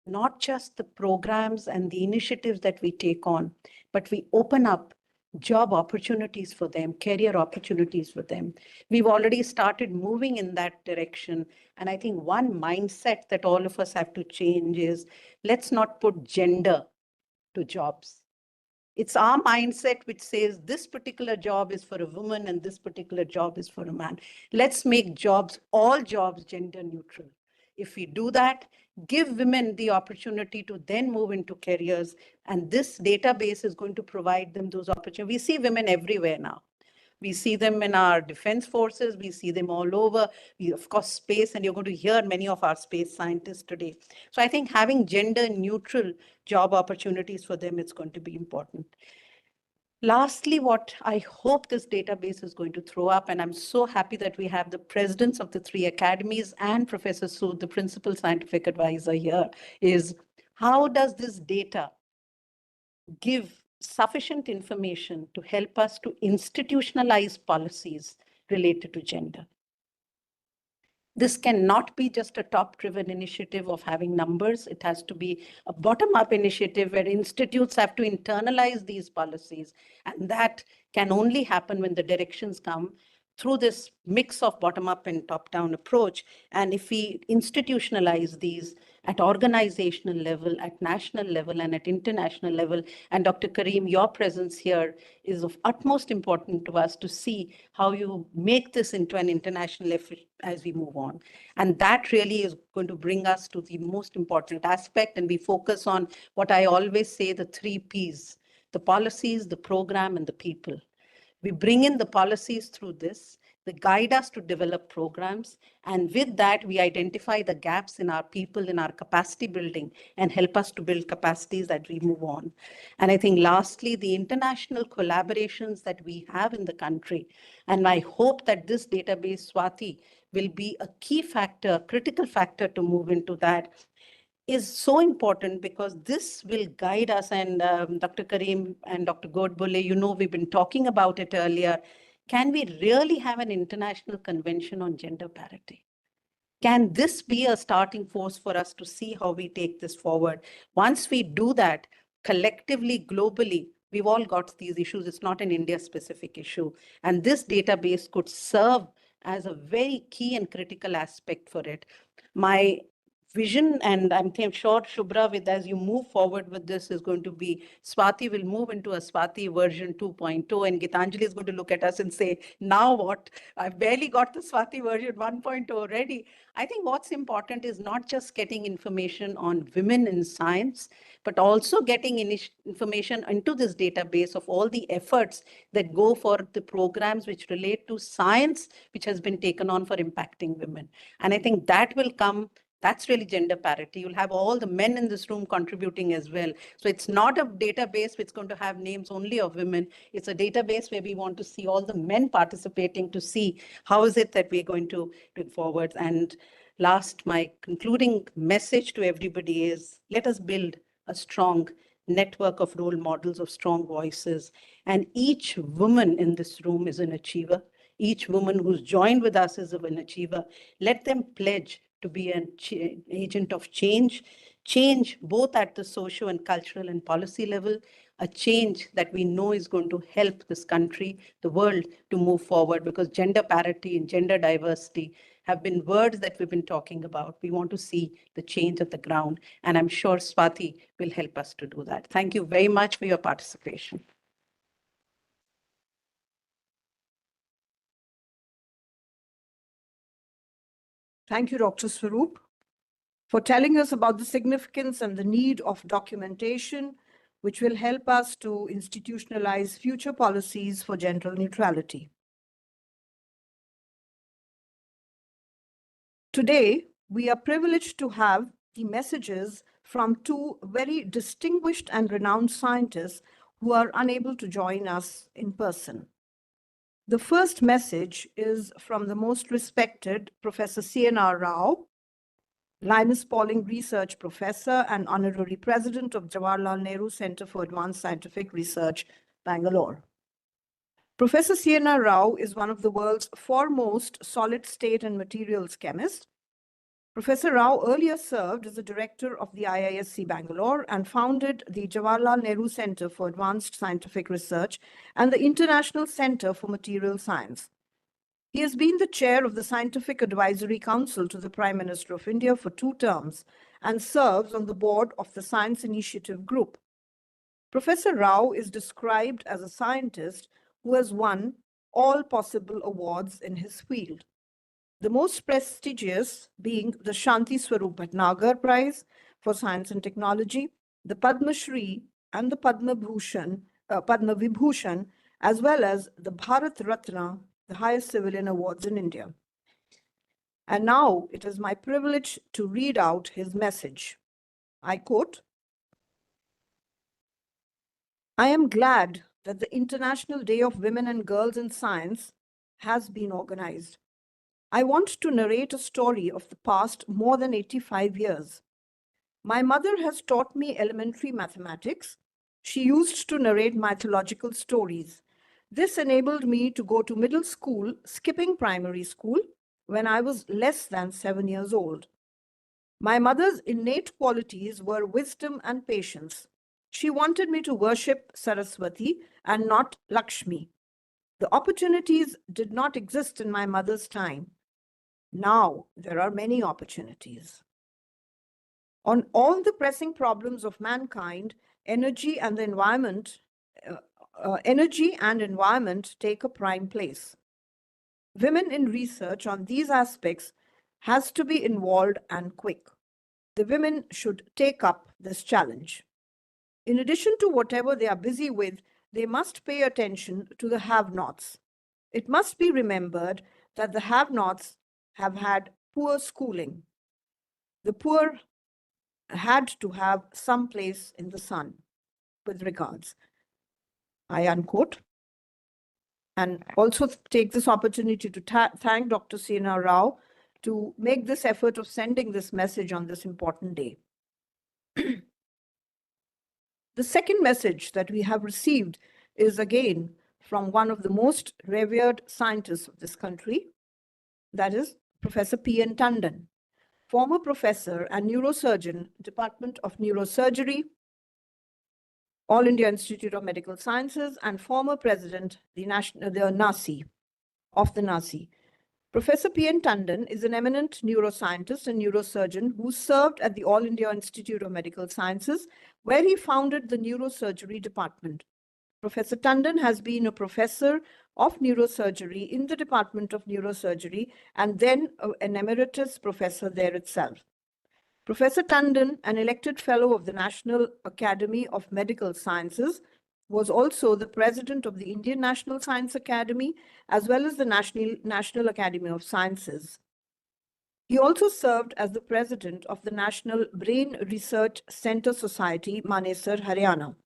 not just the programs and the initiatives that we take on, but we open up job opportunities for them, career opportunities for them. We've already started moving in that direction. And I think one mindset that all of us have to change is, let's not put gender to jobs. It's our mindset which says this particular job is for a woman and this particular job is for a man. Let's make jobs, all jobs, gender neutral. If we do that, give women the opportunity to then move into careers, and this database is going to provide them those opportunities. We see women everywhere now. We see them in our defense forces. We see them all over. We, of course, space, and you're going to hear many of our space scientists today. So I think having gender neutral job opportunities for them is going to be important. Lastly, what I hope this database is going to throw up, and I'm so happy that we have the presidents of the 3 academies and Professor Sood, the principal scientific advisor here, is how does this data give sufficient information to help us to institutionalize policies related to gender? This cannot be just a top-driven initiative of having numbers. It has to be a bottom-up initiative where institutes have to internalize these policies. And that can only happen when the directions come through this mix of bottom-up and top-down approach. And if we institutionalize these at organizational level, at national level, and at international level, and Dr. Karim, your presence here is of utmost importance to us to see how you make this into an international effort as we move on. And that really is going to bring us to the most important aspect, and we focus on what I always say, the 3 Ps, the policies, the program, and the people. We bring in the policies through this. They guide us to develop programs. And with that, we identify the gaps in our people, in our capacity building, and help us to build capacities as we move on. And I think lastly, the international collaborations that we have in the country. And I hope that this database, SWATI, will be a key factor, critical factor to move into that, is so important, because this will guide us. And Dr. Karim and Dr. Godbole, you know, we've been talking about it earlier. Can we really have an international convention on gender parity? Can this be a starting force for us to see how we take this forward? Once we do that, collectively, globally, we've all got these issues. It's not an India-specific issue. And this database could serve as a very key and critical aspect for it. My vision, and I'm sure Shubhra, with as you move forward with this, is going to be SWATI will move into a SWATI version 2.0, and Gitanjali is going to look at us and say, now what? I've barely got the SWATI version 1.0 already. I think what's important is not just getting information on women in science, but also getting information into this database of all the efforts that go for the programs which relate to science, which has been taken on for impacting women. And I think that will come. That's really gender parity. You'll have all the men in this room contributing as well. So it's not a database which is going to have names only of women. It's a database where we want to see all the men participating to see how is it that we're going to do forward. And last, my concluding message to everybody is, let us build a strong network of role models, of strong voices. And each woman in this room is an achiever. Each woman who's joined with us is an achiever. Let them pledge to be an agent of change, change both at the socio and cultural and policy level, a change that we know is going to help this country, the world, to move forward, because gender parity and gender diversity have been words that we've been talking about. We want to see the change at the ground, and I'm sure Swati will help us to do that. Thank you very much for your participation. Thank you, Dr. Swaroop, for telling us about the significance and the need of documentation, which will help us to institutionalize future policies for gender neutrality. Today, we are privileged to have the messages from two very distinguished and renowned scientists who are unable to join us in person. The first message is from the most respected Professor C.N.R. Rao, Linus Pauling Research Professor and Honorary President of Jawaharlal Nehru Center for Advanced Scientific Research, Bangalore. Professor C.N.R. Rao is one of the world's foremost solid-state and materials chemists. Professor Rao earlier served as the director of the IISc Bangalore and founded the Jawaharlal Nehru Center for Advanced Scientific Research and the International Center for Material Science. He has been the chair of the Scientific Advisory Council to the Prime Minister of India for 2 terms and serves on the board of the Science Initiative Group. Professor Rao is described as a scientist who has won all possible awards in his field. The most prestigious being the Shanti Swarup Bhatnagar Prize for Science and Technology, the Padma Shri and the Padma Vibhushan, as well as the Bharat Ratna, the highest civilian awards in India. And now it is my privilege to read out his message. I quote, "I am glad that the International Day of Women and Girls in Science has been organized. I want to narrate a story of the past more than 85 years. My mother has taught me elementary mathematics. She used to narrate mythological stories. This enabled me to go to middle school, skipping primary school, when I was less than 7 years old. My mother's innate qualities were wisdom and patience. She wanted me to worship Saraswati and not Lakshmi. The opportunities did not exist in my mother's time. Now there are many opportunities. On all the pressing problems of mankind, energy and environment take a prime place. Women in research on these aspects has to be involved and quick. The women should take up this challenge. In addition to whatever they are busy with, they must pay attention to the have-nots. It must be remembered that the have-nots have had poor schooling. The poor had to have some place in the sun. With regards." I unquote. And also take this opportunity to thank Dr. C.N.R. Rao to make this effort of sending this message on this important day. The second message that we have received is again from one of the most revered scientists of this country, that is Professor P.N. Tandon, former professor and neurosurgeon, Department of Neurosurgery, All India Institute of Medical Sciences, and former president, the NASI, of the NASI. Professor P.N. Tandon is an eminent neuroscientist and neurosurgeon who served at the All India Institute of Medical Sciences, where he founded the neurosurgery department. Professor Tandon has been a professor of neurosurgery in the Department of Neurosurgery and then an emeritus professor there itself. Professor Tandon, an elected fellow of the National Academy of Medical Sciences, was also the president of the Indian National Science Academy, as well as the National Academy of Sciences. He also served as the president of the National Brain Research Center Society, Manesar, Haryana.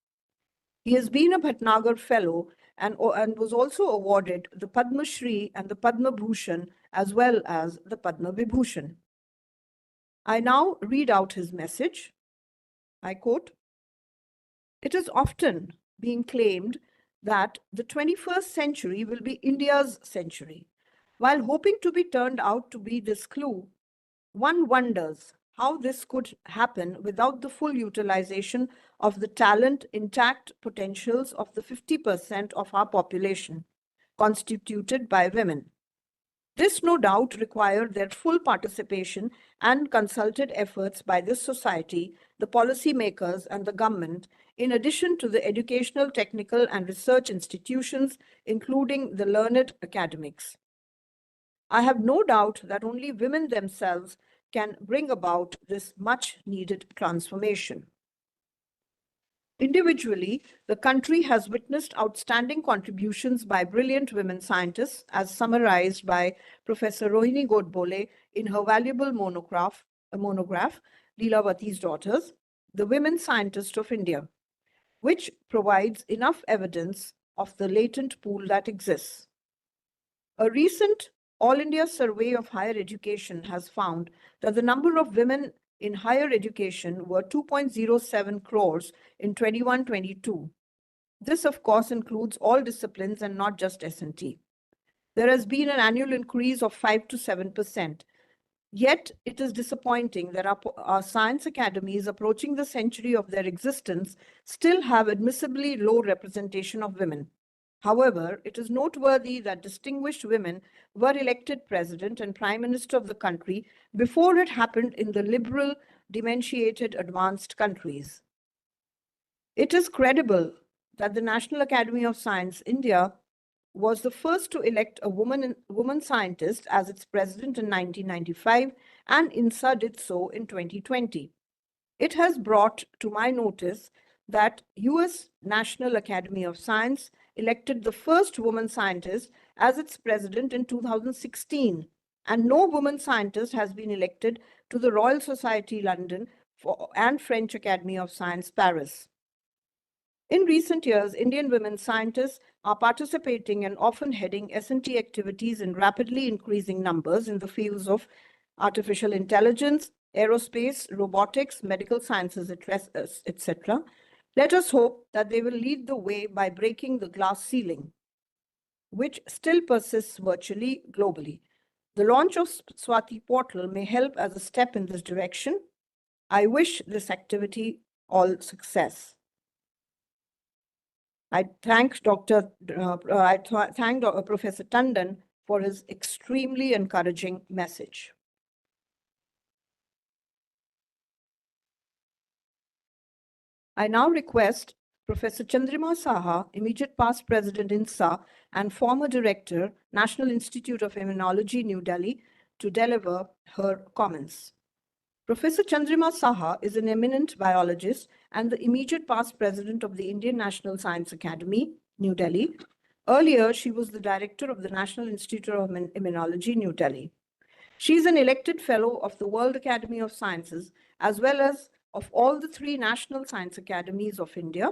He has been a Bhatnagar Fellow and was also awarded the Padma Shri and the Padma Bhushan, as well as the Padma Vibhushan. I now read out his message. I quote, "It is often being claimed that the 21st century will be India's century. While hoping to be turned out to be this clue, One wonders how this could happen without the full utilization of the talent, intact potentials of the 50% of our population, constituted by women. This no doubt required their full participation and consulted efforts by this society, the policymakers, and the government, in addition to the educational, technical, and research institutions, including the learned academics. I have no doubt that only women themselves can bring about this much needed transformation. Individually, the country has witnessed outstanding contributions by brilliant women scientists, as summarized by Professor Rohini Godbole in her valuable monograph, Leelavati's Daughters, The Women Scientists of India, which provides enough evidence of the latent pool that exists. A recent All India Survey of Higher Education has found that the number of women in higher education were 2.07 crores in 21-22. This, of course, includes all disciplines and not just S&T. There has been an annual increase of 5 to 7%. Yet, it is disappointing that our science academies approaching the century of their existence still have admissibly low representation of women. However, it is noteworthy that distinguished women were elected president and prime minister of the country before it happened in the liberal, dementiated, advanced countries. It is credible that the National Academy of Science, India, was the first to elect a woman scientist as its president in 1995, and INSA did so in 2020. It has brought to my notice that US National Academy of Science elected the first woman scientist as its president in 2016, and no woman scientist has been elected to the Royal Society London and French Academy of Science Paris. In recent years, Indian women scientists are participating and often heading S&T activities in rapidly increasing numbers in the fields of artificial intelligence, aerospace, robotics, medical sciences, etc. Let us hope that they will lead the way by breaking the glass ceiling, which still persists virtually globally. The launch of SWATI portal may help as a step in this direction. I wish this activity all success. I thank Professor Tandon for his extremely encouraging message. I now request Professor Chandrima Saha, immediate past president INSA and former director, National Institute of Immunology, New Delhi, to deliver her comments. Professor Chandrima Saha is an eminent biologist and the immediate past president of the Indian National Science Academy, New Delhi. Earlier, she was the director of the National Institute of Immunology, New Delhi. She is an elected fellow of the World Academy of Sciences, as well as of all the 3 National Science Academies of India.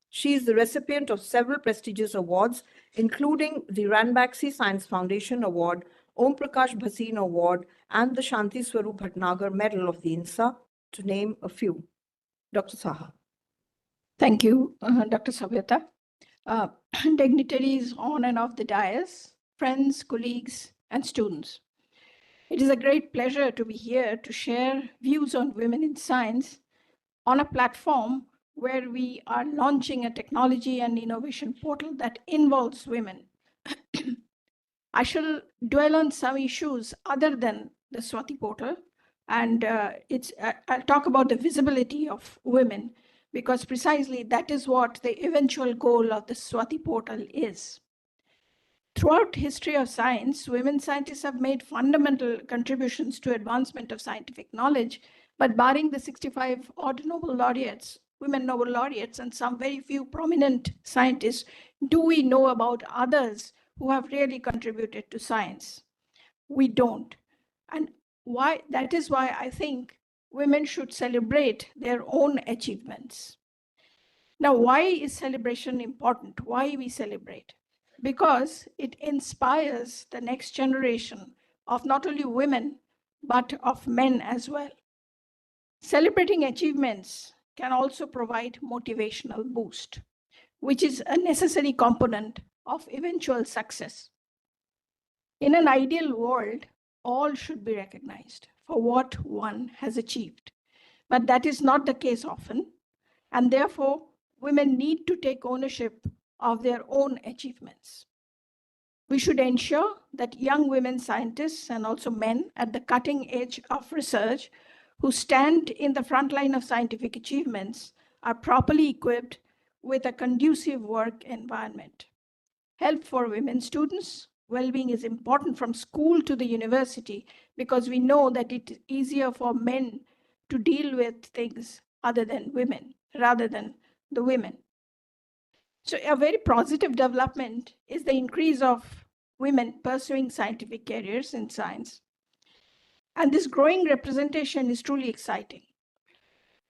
She is the recipient of several prestigious awards, including the Ranbaxy Science Foundation Award, Om Prakash Bhasin Award, and the Shanti Swarup Bhatnagar Medal of the INSA, to name a few. Dr. Saha. Thank you, Dr. Savyata. Dignitaries on and off the dais, friends, colleagues, and students. It is a great pleasure to be here to share views on women in science on a platform where we are launching a technology and innovation portal that involves women. I shall dwell on some issues other than the SWATI portal, and I'll talk about the visibility of women, because precisely that is what the eventual goal of the SWATI portal is. Throughout history of science, women scientists have made fundamental contributions to advancement of scientific knowledge, but barring the 65 odd Nobel laureates, women Nobel laureates, and some very few prominent scientists, do we know about others who have really contributed to science? We don't. And why? That is why I think women should celebrate their own achievements. Now, why is celebration important? Why we celebrate? Because it inspires the next generation of not only women, but of men as well. Celebrating achievements can also provide motivational boost, which is a necessary component of eventual success. In an ideal world, all should be recognized for what one has achieved. But that is not the case often, and therefore women need to take ownership of their own achievements. We should ensure that young women scientists and also men at the cutting edge of research who stand in the front line of scientific achievements are properly equipped with a conducive work environment. Help for women students, well-being is important from school to the university because we know that it is easier for men to deal with things other than women, rather than the women. So a very positive development is the increase of women pursuing scientific careers in science. And this growing representation is truly exciting.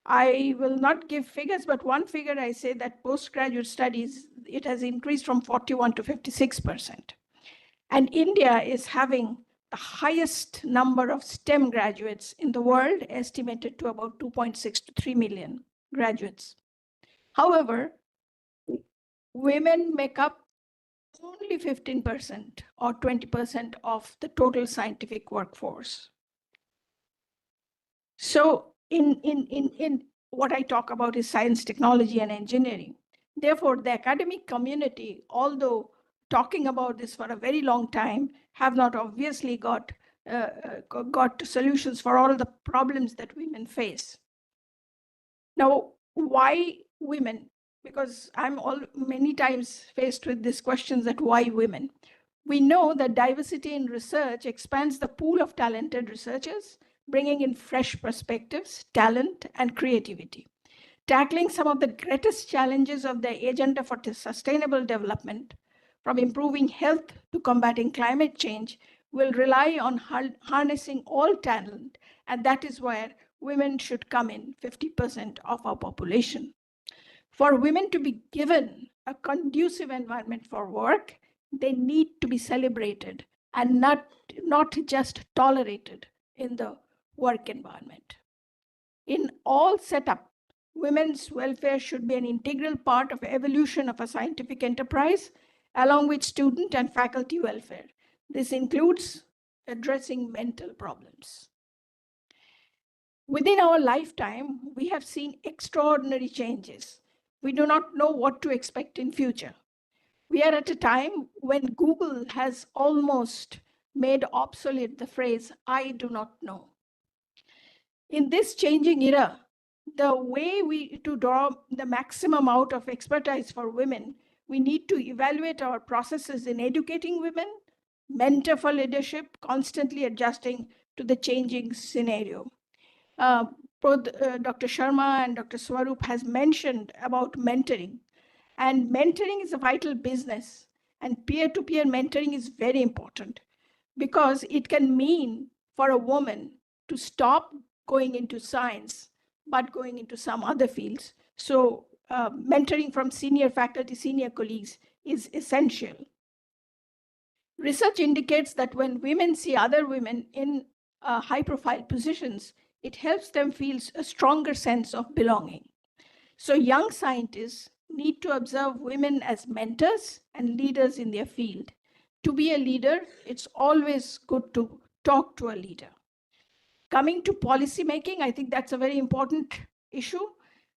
I will not give figures, but one figure I say that postgraduate studies, it has increased from 41 to 56%. And India is having the highest number of STEM graduates in the world, estimated to about 2.6 to 3 million graduates. However, women make up only 15% or 20% of the total scientific workforce. So in what I talk about is science, technology, and engineering. Therefore, the academic community, although talking about this for a very long time, have not obviously got solutions for all the problems that women face. Now, why women? Because I'm many times faced with these questions that why women? We know that diversity in research expands the pool of talented researchers, bringing in fresh perspectives, talent, and creativity. Tackling some of the greatest challenges of the agenda for sustainable development, from improving health to combating climate change, will rely on harnessing all talent, and that is where women should come in 50% of our population. For women to be given a conducive environment for work, they need to be celebrated and not just tolerated in the work environment. In all setup, women's welfare should be an integral part of evolution of a scientific enterprise, along with student and faculty welfare. This includes addressing mental problems. Within our lifetime, we have seen extraordinary changes. We do not know what to expect in future. We are at a time when Google has almost made obsolete the phrase, "I do not know." In this changing era, the way to draw the maximum out of expertise for women, we need to evaluate our processes in educating women, mentor for leadership, constantly adjusting to the changing scenario. Both Dr. Sharma and Dr. Swarup has mentioned about mentoring. And mentoring is a vital business. And peer-to-peer mentoring is very important because it can mean for a woman to stop going into science, but going into some other fields. So mentoring from senior faculty, senior colleagues is essential. Research indicates that when women see other women in high-profile positions, it helps them feel a stronger sense of belonging. So young scientists need to observe women as mentors and leaders in their field. To be a leader, it's always good to talk to a leader. Coming to policy making, I think that's a very important issue,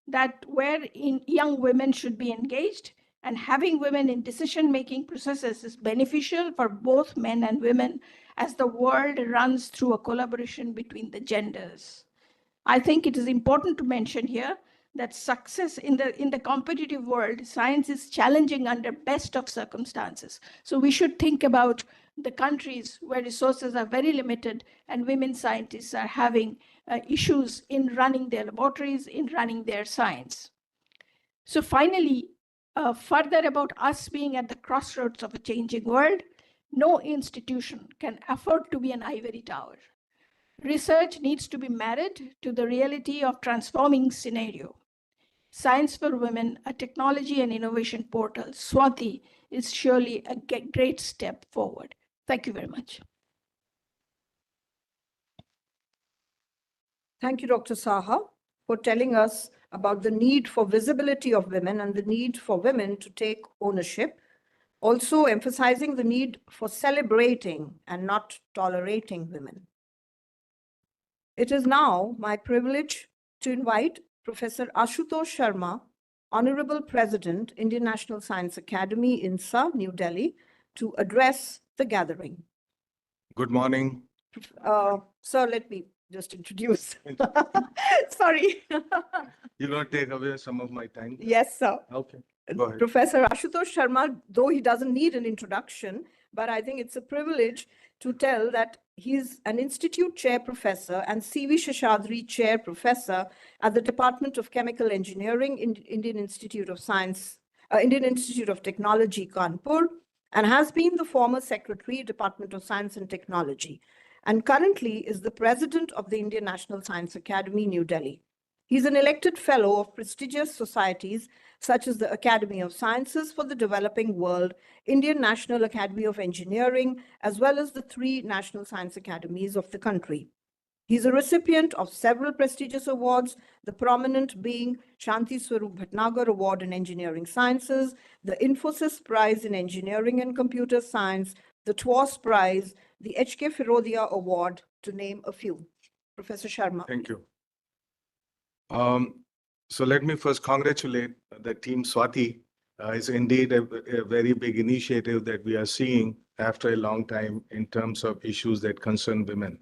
that wherein young women should be engaged, and having women in decision-making processes is beneficial for both men and women as the world runs through a collaboration between the genders. I think it is important to mention here that success in the competitive world, science is challenging under best of circumstances. So we should think about the countries where resources are very limited and women scientists are having issues in running their laboratories, in running their science. So finally, further about us being at the crossroads of a changing world, no institution can afford to be an ivory tower. Research needs to be married to the reality of transforming scenario. Science for Women, a technology and innovation portal, SWATI, is surely a great step forward. Thank you very much. Thank you, Dr. Saha, for telling us about the need for visibility of women and the need for women to take ownership, also emphasizing the need for celebrating and not tolerating women. It is now my privilege to invite Professor Ashutosh Sharma, Honorable President, Indian National Science Academy, INSA, New Delhi, to address the gathering. Good morning. Sir, let me just introduce. Sorry. You're going to take away some of my time? Yes, sir. Okay, go ahead. Professor Ashutosh Sharma, though he doesn't need an introduction, but I think it's a privilege to tell that he's an institute chair professor and C.V. Sheshadri chair professor at the Department of Chemical Engineering in Indian Institute of Science, Indian Institute of Technology, Kanpur, and has been the former secretary, Department of Science and Technology, and currently is the president of the Indian National Science Academy, New Delhi. He's an elected fellow of prestigious societies such as the Academy of Sciences for the Developing World, Indian National Academy of Engineering, as well as the 3 national science academies of the country. He's a recipient of several prestigious awards, the prominent being Shanti Swarup Bhatnagar Award in Engineering Sciences, the Infosys Prize in Engineering and Computer Science, the TWAS Prize, the H.K. Firodia Award, to name a few. Professor Sharma. Thank you. So let me first congratulate the team SWATI. It's indeed a very big initiative that we are seeing after a long time in terms of issues that concern women.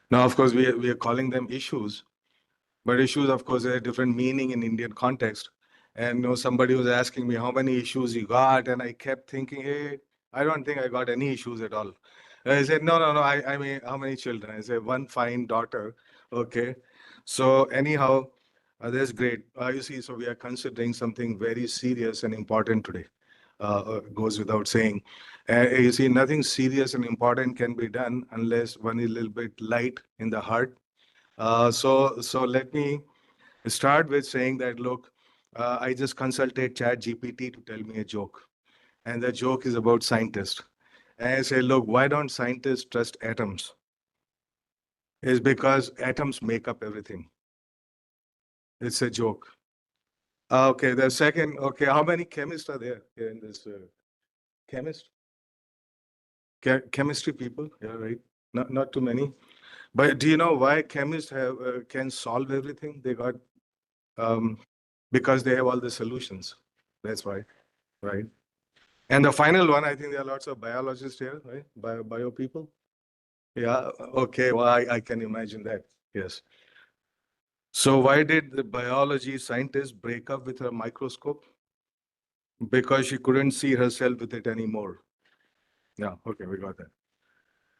Now, of course, we are calling them issues, but issues, of course, have a different meaning in Indian context. And you know, somebody was asking me how many issues you got, and I kept thinking, hey, I don't think I got any issues at all. I said, no. I mean, how many children? I said, 1 fine daughter. Okay. So anyhow, that's great. You see, so we are considering something very serious and important today. Goes without saying. You see, nothing serious and important can be done unless one is a little bit light in the heart. So let me start with saying that, look, I just consulted ChatGPT to tell me a joke. And the joke is about scientists. And I say, look, why don't scientists trust atoms? It's because atoms make up everything. It's a joke. Okay, the second, okay, how many chemists are there here in this? Chemist? Chemistry people, yeah, right? Not too many. But do you know why chemists can solve everything? They got, because they have all the solutions. That's why, right? And the final one, I think there are lots of biologists here, right? Bio people. Yeah, okay, well, I can imagine that, yes. So why did the biology scientist break up with her microscope? Because she couldn't see herself with it anymore. Yeah, okay, we got that.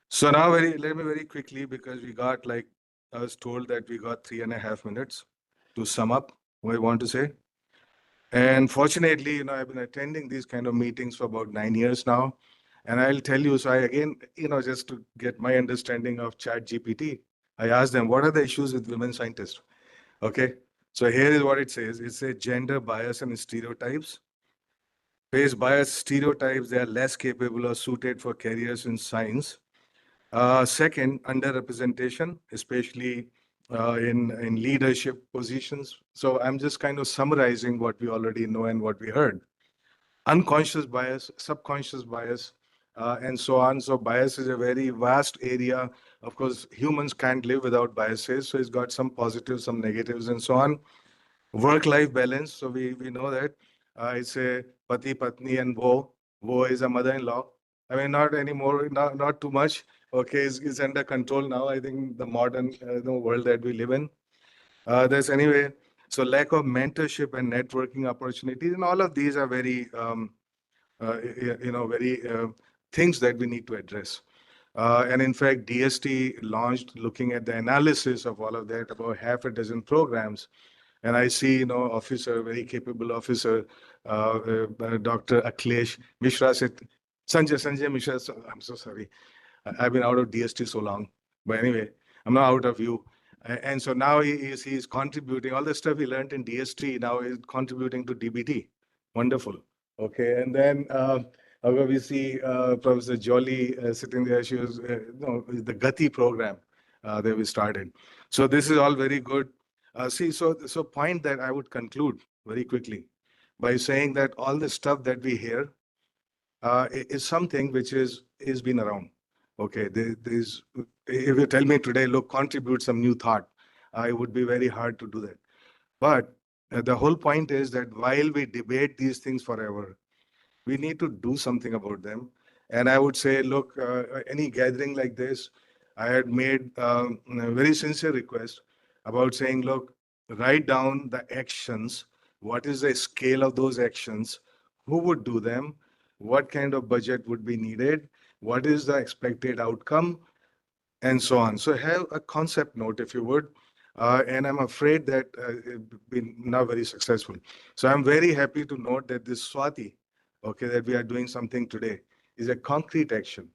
So now let me very quickly, because we got, like, I was told that we got 3.5 minutes to sum up what I want to say. And fortunately, you know, I've been attending these kind of meetings for about 9 years now. And I'll tell you, so I again, you know, just to get my understanding of ChatGPT, I asked them, what are the issues with women scientists? Okay, so here is what it says. It says gender bias and stereotypes. Based bias stereotypes, they are less capable or suited for careers in science. Second, underrepresentation, especially in leadership positions. So I'm just kind of summarizing what we already know and what we heard. Unconscious bias, subconscious bias, and so on. So bias is a very vast area. Of course, humans can't live without biases. So it's got some positives, some negatives, and so on. Work-life balance. So we know that it's a pati, patni, and wo. Wo is a mother-in-law. I mean, not anymore, not too much. Okay, it's under control now. I think the modern world that we live in. There's anyway. So lack of mentorship and networking opportunities, and all of these are very, things that we need to address. And in fact, DST launched looking at the analysis of all of that, about half a dozen programs. And I see, you know, officer, very capable officer, Dr. Akhilesh Mishra said, Sanjay Mishra, I'm so sorry. I've been out of DST so long. But anyway, I'm not out of you. And so now he's contributing, all the stuff he learned in DST, now he's contributing to DBT. Wonderful. Okay, and then we see Professor Jolly sitting there. She was, the Gati program that we started. So this is all very good. So point that I would conclude very quickly by saying that all the stuff that we hear is something which is been around. Okay, there's if you tell me today, look, contribute some new thought, it would be very hard to do that. But the whole point is that while we debate these things forever, we need to do something about them. And I would say, look, any gathering like this, I had made a very sincere request about saying, look, write down the actions. What is the scale of those actions? Who would do them? What kind of budget would be needed? What is the expected outcome? And so on. So have a concept note, if you would. And I'm afraid that it's been not very successful. So I'm very happy to note that this SWATI, okay, that we are doing something today, is a concrete action.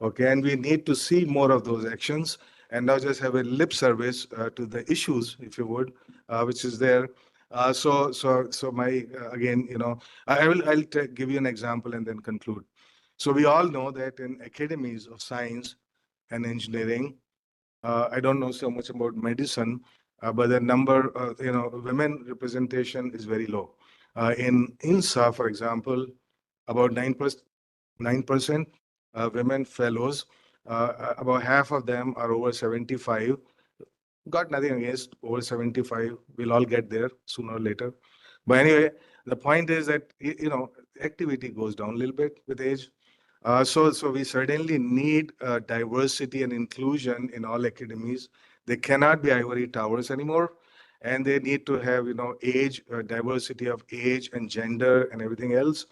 Okay, and we need to see more of those actions and not just have a lip service to the issues, if you would, which is there. So my again, I'll give you an example and then conclude. So we all know that in academies of science and engineering, I don't know so much about medicine, but the number, women representation is very low. In INSA, for example, about 9% women fellows, about half of them are over 75. Got nothing against over 75. We'll all get there sooner or later. But anyway, the point is that, activity goes down a little bit with age. So we certainly need diversity and inclusion in all academies. They cannot be ivory towers anymore. And they need to have, age, diversity of age and gender and everything else,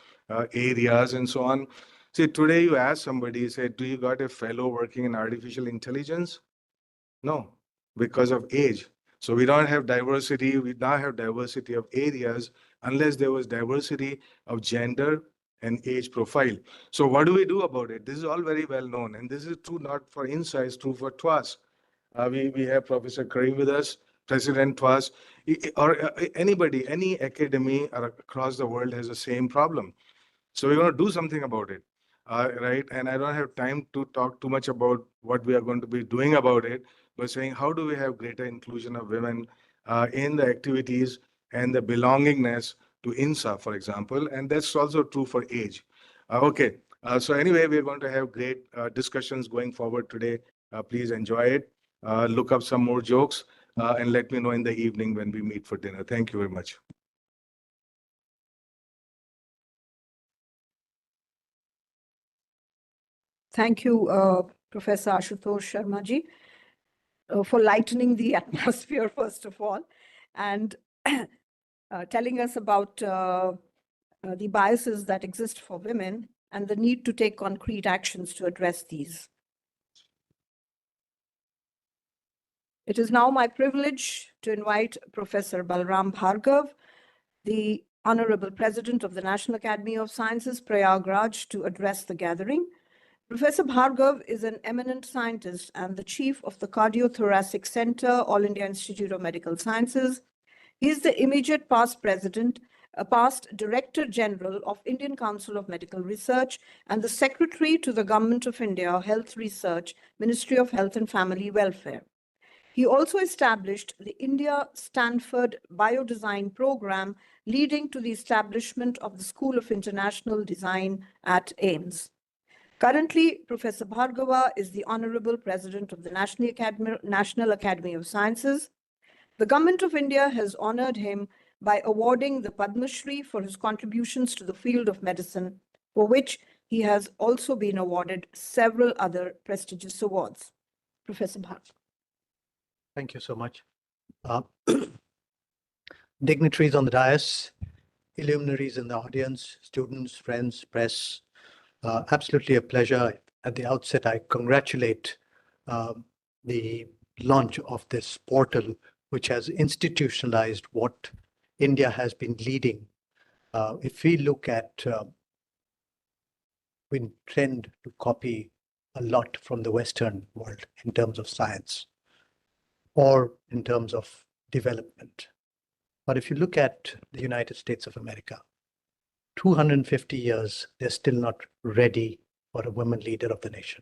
areas and so on. See, today you ask somebody, say, do you got a fellow working in artificial intelligence? No, because of age. So we don't have diversity. We now have diversity of areas unless there was diversity of gender and age profile. So what do we do about it? This is all very well known. And this is true not for INSA, it's true for TWAS. We have Professor Karim with us, President TWAS, or anybody, any academy across the world has the same problem. So we're going to do something about it, right? And I don't have time to talk too much about what we are going to be doing about it, but saying how do we have greater inclusion of women in the activities and the belongingness to INSA, for example, and that's also true for age. Okay, so anyway, we're going to have great discussions going forward today. Please enjoy it. Look up some more jokes and let me know in the evening when we meet for dinner. Thank you very much. Thank you, Professor Ashutosh Sharma ji, for lightening the atmosphere, first of all, and telling us about the biases that exist for women and the need to take concrete actions to address these. It is now my privilege to invite Professor Balram Bhargav, the Honorable President of the National Academy of Sciences, Prayagraj, to address the gathering. Professor Bhargav is an eminent scientist and the chief of the Cardiothoracic Center, All India Institute of Medical Sciences. He is the immediate past Director General of Indian Council of Medical Research and the Secretary to the Government of India Health Research, Ministry of Health and Family Welfare. He also established the India-Stanford Biodesign Program, leading to the establishment of the School of International Design at AIIMS. Currently, Professor Bhargava is the Honorable President of the National Academy of Sciences. The Government of India has honored him by awarding the Padma Shri for his contributions to the field of medicine, for which he has also been awarded several other prestigious awards. Professor Bhargava. Thank you so much. Dignitaries on the dais, illuminaries in the audience, students, friends, press, absolutely a pleasure. At the outset, I congratulate the launch of this portal, which has institutionalized what India has been leading. If we look at, we tend to copy a lot from the Western world in terms of science or in terms of development. But if you look at the United States of America, 250 years, they're still not ready for a woman leader of the nation.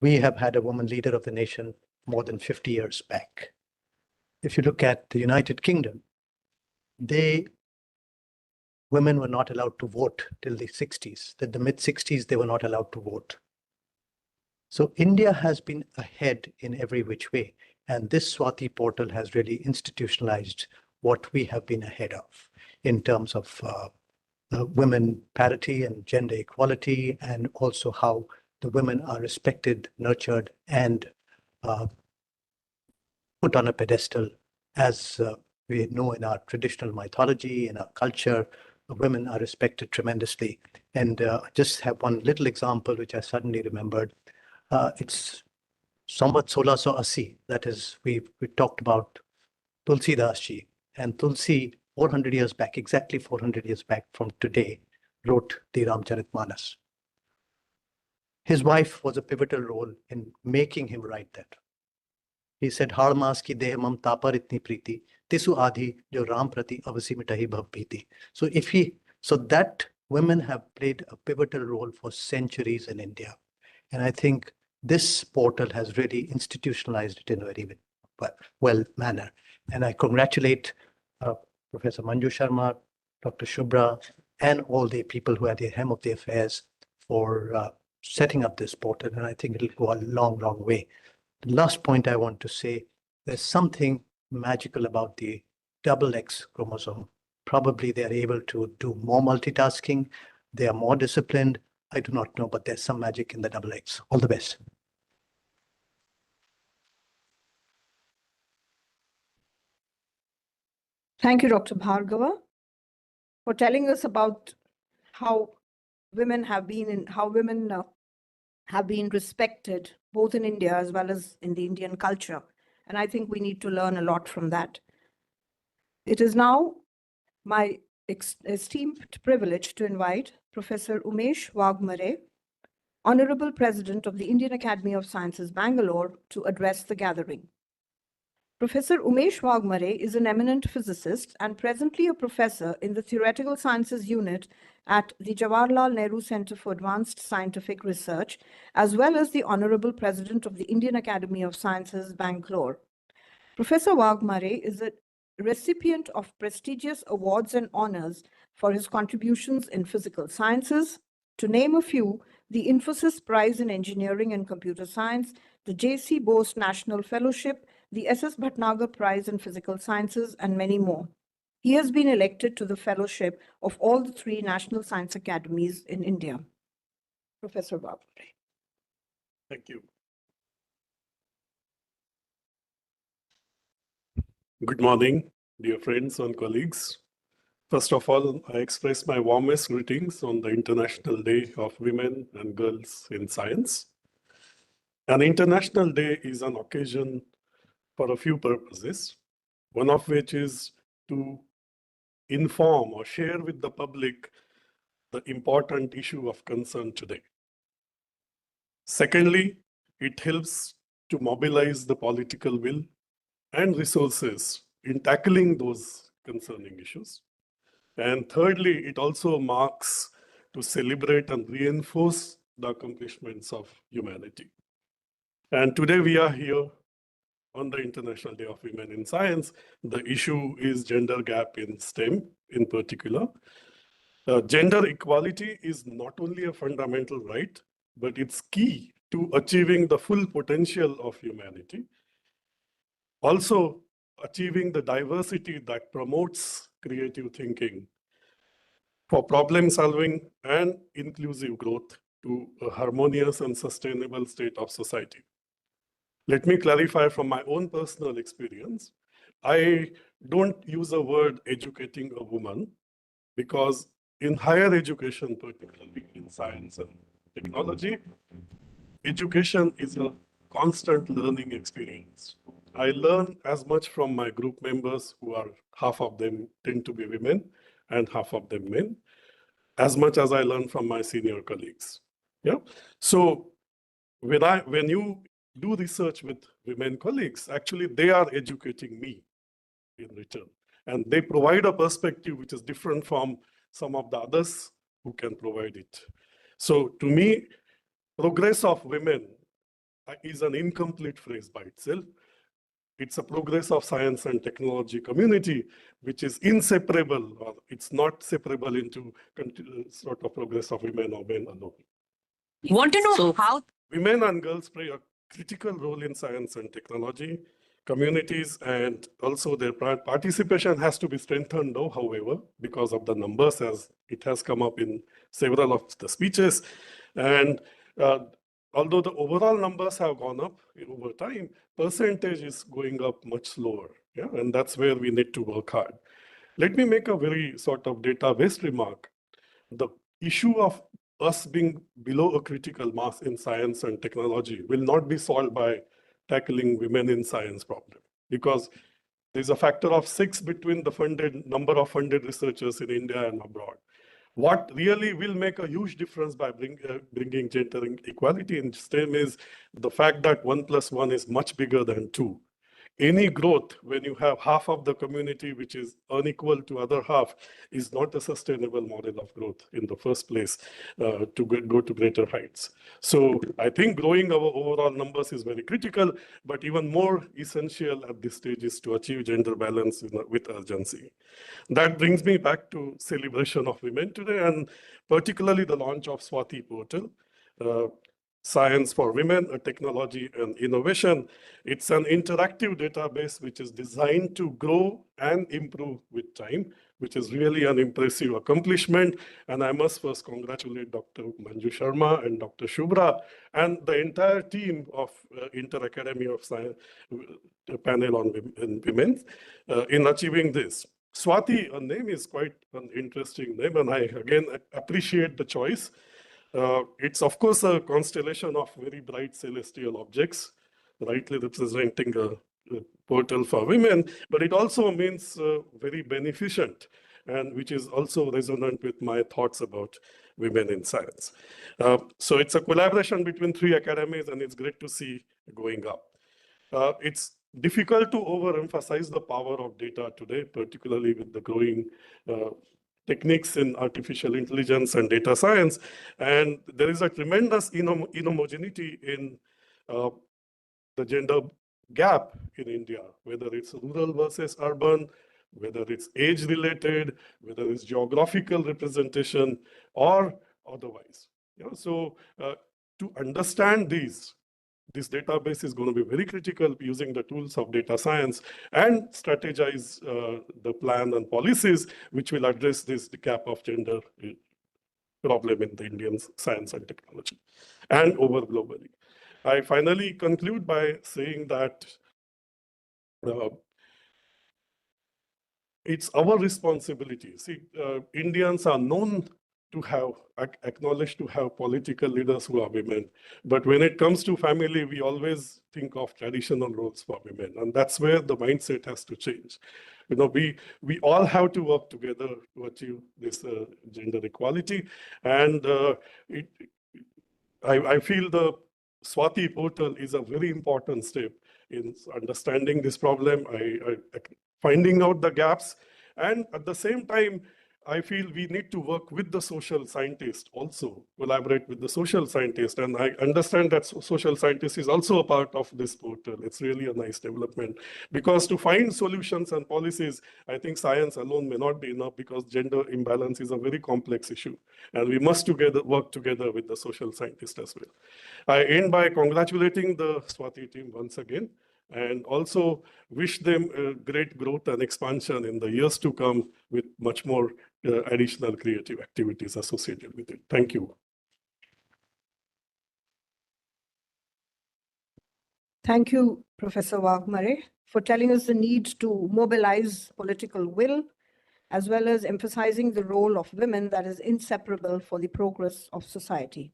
We have had a woman leader of the nation more than 50 years back. If you look at the United Kingdom, women were not allowed to vote till the 60s. In the mid-60s, they were not allowed to vote. So India has been ahead in every which way. And this SWATI portal has really institutionalized what we have been ahead of in terms of women parity and gender equality, and also how the women are respected, nurtured, and put on a pedestal. As we know in our traditional mythology, in our culture, women are respected tremendously. And just have one little example, which I suddenly remembered. It's Samvat 1680, that is, we talked about Tulsi Das ji. And Tulsi, 400 years back, exactly 400 years back from today, wrote the Ramcharitmanas. His wife was a pivotal role in making him write that. He said, "Har mas ki deh mam tapar itni preeti, tisu adhi jo Ram prati avasi mitahi bhav preeti." So that women have played a pivotal role for centuries in India. And I think this portal has really institutionalized it in a very well manner. And I congratulate Professor Manju Sharma, Dr. Shubhra, and all the people who are at the helm of the affairs for setting up this portal. And I think it'll go a long, long way. The last point I want to say, there's something magical about the XX chromosome. Probably they are able to do more multitasking. They are more disciplined. I do not know, but there's some magic in the XX. All the best. Thank you, Dr. Bhargava, for telling us about how women have been respected both in India as well as in the Indian culture. And I think we need to learn a lot from that. It is now my esteemed privilege to invite Professor Umesh Wagmare, Honorable President of the Indian Academy of Sciences, Bangalore, to address the gathering. Professor Umesh Wagmare is an eminent physicist and presently a professor in the Theoretical Sciences Unit at the Jawaharlal Nehru Center for Advanced Scientific Research, as well as the Honorable President of the Indian Academy of Sciences, Bangalore. Professor Wagmare is a recipient of prestigious awards and honors for his contributions in physical sciences. To name a few, the Infosys Prize in Engineering and Computer Science, the J.C. Bose National Fellowship, the S.S. Bhatnagar Prize in Physical Sciences, and many more. He has been elected to the fellowship of all the 3 National Science Academies in India. Professor Wagmare. Thank you. Good morning, dear friends and colleagues. First of all, I express my warmest greetings on the International Day of Women and Girls in Science. An International Day is an occasion for a few purposes, one of which is to inform or share with the public the important issue of concern today. Secondly, it helps to mobilize the political will and resources in tackling those concerning issues. And thirdly, it also marks to celebrate and reinforce the accomplishments of humanity. And today we are here on the International Day of Women in Science. The issue is gender gap in STEM in particular. Gender equality is not only a fundamental right, but it's key to achieving the full potential of humanity. Also, achieving the diversity that promotes creative thinking for problem solving and inclusive growth to a harmonious and sustainable state of society. Let me clarify from my own personal experience. I don't use the word educating a woman because in higher education, particularly in science and technology, education is a constant learning experience. I learn as much from my group members, who are half of them tend to be women and half of them men, as much as I learn from my senior colleagues. Yeah. So when you do research with women colleagues, actually they are educating me in return. And they provide a perspective which is different from some of the others who can provide it. So to me, progress of women is an incomplete phrase by itself. It's a progress of science and technology community, which is inseparable, or it's not separable into sort of progress of women or men alone. You want to know how women and girls play a critical role in science and technology. Communities and also their participation has to be strengthened now, however, because of the numbers as it has come up in several of the speeches. And although the overall numbers have gone up over time, percentage is going up much slower. Yeah? And that's where we need to work hard. Let me make a very sort of data-based remark. The issue of us being below a critical mass in science and technology will not be solved by tackling women in science problem, because there's a factor of 6 between the number of funded researchers in India and abroad. What really will make a huge difference by bringing gender equality in STEM is the fact that 1 + 1 is much bigger than 2. Any growth when you have half of the community which is unequal to other half is not a sustainable model of growth in the first place to go to greater heights. So I think growing our overall numbers is very critical, but even more essential at this stage is to achieve gender balance with urgency. That brings me back to celebration of women today, and particularly the launch of SWATI portal. Science for Women, a Technology and Innovation. It's an interactive database which is designed to grow and improve with time, which is really an impressive accomplishment. And I must first congratulate Dr. Manju Sharma and Dr. Shubhra and the entire team of Inter Academy of Science panel on women in achieving this. SWATI, a name is quite an interesting name, and I again appreciate the choice. It's of course a constellation of very bright celestial objects, rightly representing a portal for women, but it also means very beneficent, and which is also resonant with my thoughts about women in science. So it's a collaboration between 3 academies, and it's great to see going up. It's difficult to overemphasize the power of data today, particularly with the growing techniques in artificial intelligence and data science. And there is a tremendous inhomogeneity in the gender gap in India, whether it's rural versus urban, whether it's age related, whether it's geographical representation or otherwise. Yeah, so to understand this database is going to be very critical using the tools of data science and strategize the plan and policies which will address this gap of gender problem in the Indian science and technology and over globally. I finally conclude by saying that it's our responsibility. See, Indians are known to have, acknowledged to have political leaders who are women. But when it comes to family, we always think of traditional roles for women. And that's where the mindset has to change. You know, we all have to work together to achieve this gender equality. And I feel the SWATI portal is a very important step in understanding this problem, finding out the gaps, and at the same time, I feel we need to work with the social scientists also, collaborate with the social scientists. And I understand that social scientists is also a part of this portal. It's really a nice development, because to find solutions and policies, I think science alone may not be enough, because gender imbalance is a very complex issue. And we must work together with the social scientists as well. I end by congratulating the SWATI team once again, and also wish them great growth and expansion in the years to come with much more additional creative activities associated with it. Thank you. Thank you, Professor Wagmare, for telling us the need to mobilize political will, as well as emphasizing the role of women that is inseparable for the progress of society.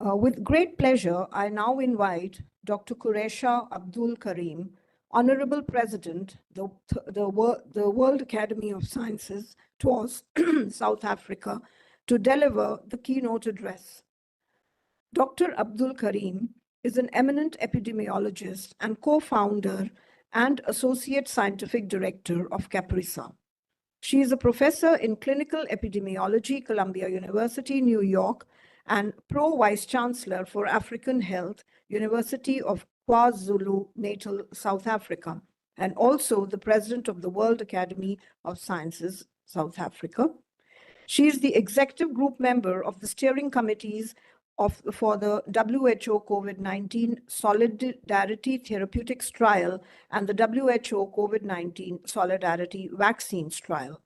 With great pleasure, I now invite Dr. Qureisha Abdul Karim, Honorable President, the World Academy of Sciences, TWAS, South Africa, to deliver the keynote address. Dr. Abdul Karim is an eminent epidemiologist and co-founder and associate scientific director of CAPRISA. She is a professor in clinical epidemiology, Columbia University, New York, and Pro-Vice Chancellor for African Health, University of KwaZulu-Natal, South Africa, and also the President of the World Academy of Sciences, South Africa. She is the executive group member of the steering committees for the WHO COVID-19 Solidarity Therapeutics Trial and the WHO COVID-19 Solidarity Vaccines Trial.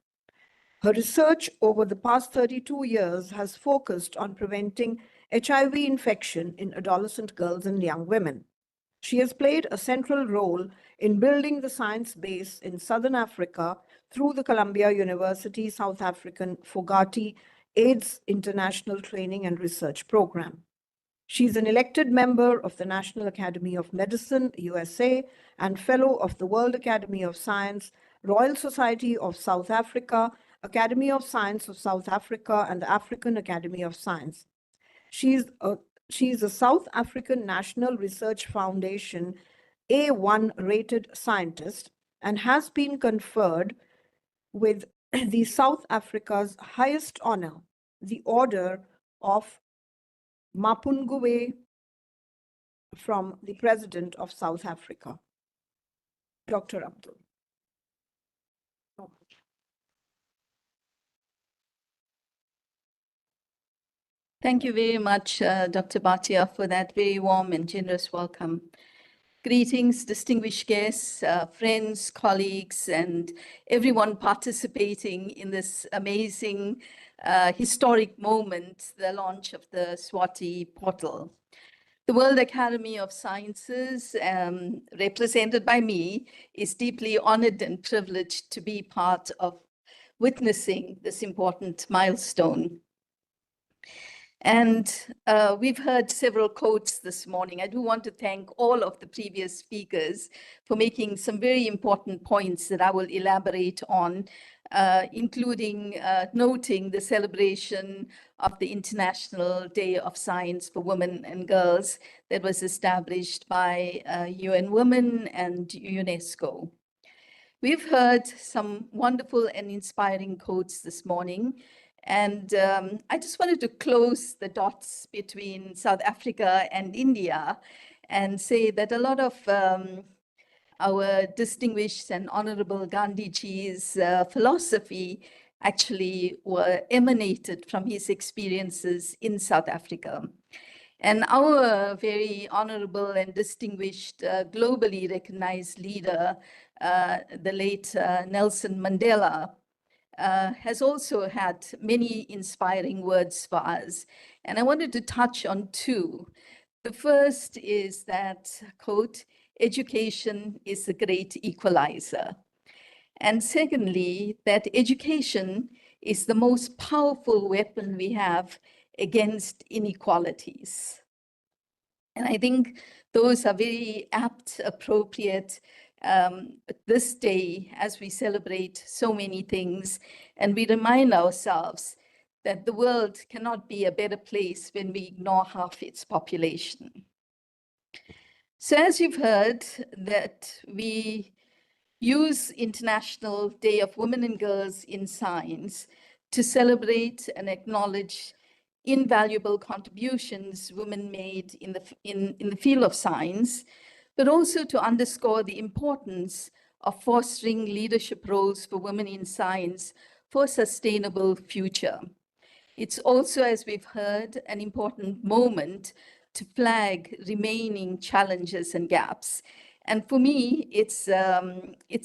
Her research over the past 32 years has focused on preventing HIV infection in adolescent girls and young women. She has played a central role in building the science base in Southern Africa through the Columbia University South African Fogati AIDS International Training and Research Program. She is an elected member of the National Academy of Medicine, USA, and Fellow of the World Academy of Science, Royal Society of South Africa, Academy of Science of South Africa, and the African Academy of Science. She is a South African National Research Foundation A1 rated scientist and has been conferred with the South Africa's highest honor, the Order of Mapungubwe from the President of South Africa. Dr. Abdul. Thank you very much, Dr. Bhatia, for that very warm and generous welcome. Greetings, distinguished guests, friends, colleagues, and everyone participating in this amazing historic moment, the launch of the SWATI portal. The World Academy of Sciences, represented by me, is deeply honored and privileged to be part of witnessing this important milestone. And we've heard several quotes this morning. I do want to thank all of the previous speakers for making some very important points that I will elaborate on, including noting the celebration of the International Day of Science for Women and Girls that was established by UN Women and UNESCO. We've heard some wonderful and inspiring quotes this morning. And I just wanted to close the dots between South Africa and India and say that a lot of our distinguished and honorable Gandhiji's philosophy actually emanated from his experiences in South Africa. And our very honorable and distinguished, globally recognized leader, the late Nelson Mandela, has also had many inspiring words for us. And I wanted to touch on two. The first is that, quote, education is the great equalizer. And secondly, that education is the most powerful weapon we have against inequalities. And I think those are very apt, appropriate this day as we celebrate so many things and we remind ourselves that the world cannot be a better place when we ignore half its population. So as you've heard, that we use International Day of Women and Girls in Science to celebrate and acknowledge invaluable contributions women made in the field of science, but also to underscore the importance of fostering leadership roles for women in science for a sustainable future. It's also, as we've heard, an important moment to flag remaining challenges and gaps. And for me, it's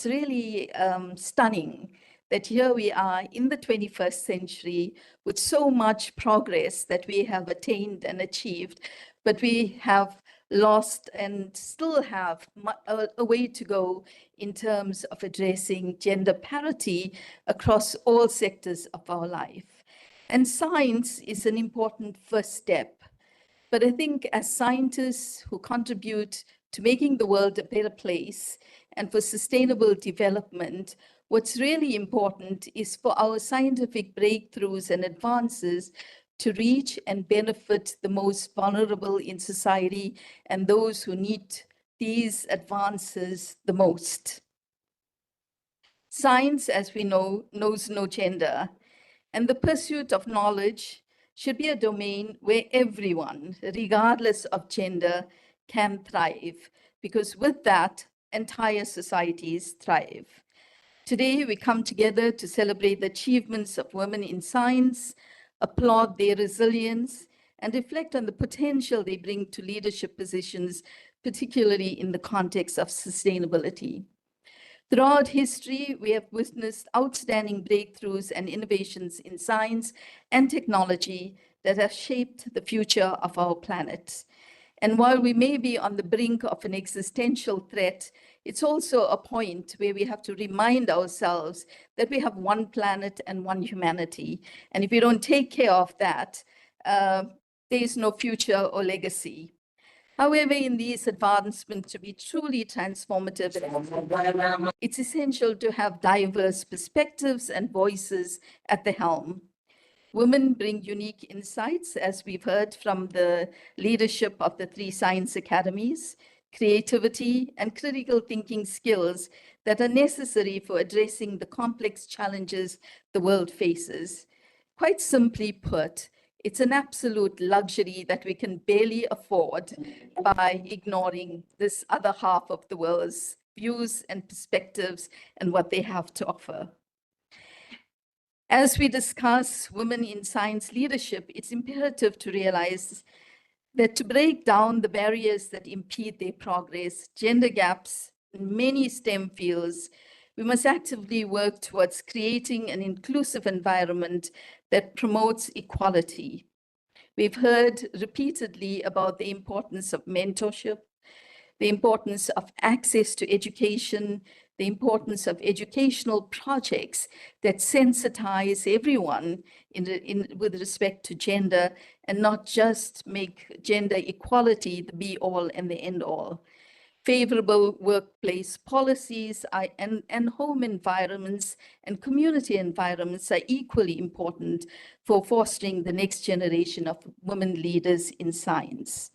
really stunning that here we are in the 21st century with so much progress that we have attained and achieved, but we have lost and still have a way to go in terms of addressing gender parity across all sectors of our life. And science is an important first step. But I think as scientists who contribute to making the world a better place and for sustainable development, what's really important is for our scientific breakthroughs and advances to reach and benefit the most vulnerable in society and those who need these advances the most. Science, as we know, knows no gender, and the pursuit of knowledge should be a domain where everyone, regardless of gender, can thrive, because with that, entire societies thrive. Today, we come together to celebrate the achievements of women in science, applaud their resilience, and reflect on the potential they bring to leadership positions, particularly in the context of sustainability. Throughout history, we have witnessed outstanding breakthroughs and innovations in science and technology that have shaped the future of our planet. And while we may be on the brink of an existential threat, it's also a point where we have to remind ourselves that we have one planet and one humanity. And if we don't take care of that, there is no future or legacy. However, in these advancements to be truly transformative, it's essential to have diverse perspectives and voices at the helm. Women bring unique insights, as we've heard from the leadership of the 3 science academies, creativity and critical thinking skills that are necessary for addressing the complex challenges the world faces. Quite simply put, it's an absolute luxury that we can barely afford by ignoring this other half of the world's views and perspectives and what they have to offer. As we discuss women in science leadership, it's imperative to realize that to break down the barriers that impede their progress, gender gaps in many STEM fields, we must actively work towards creating an inclusive environment that promotes equality. We've heard repeatedly about the importance of mentorship, the importance of access to education, the importance of educational projects that sensitize everyone with respect to gender and not just make gender equality the be-all and the end-all. Favorable workplace policies and home environments and community environments are equally important for fostering the next generation of women leaders in science.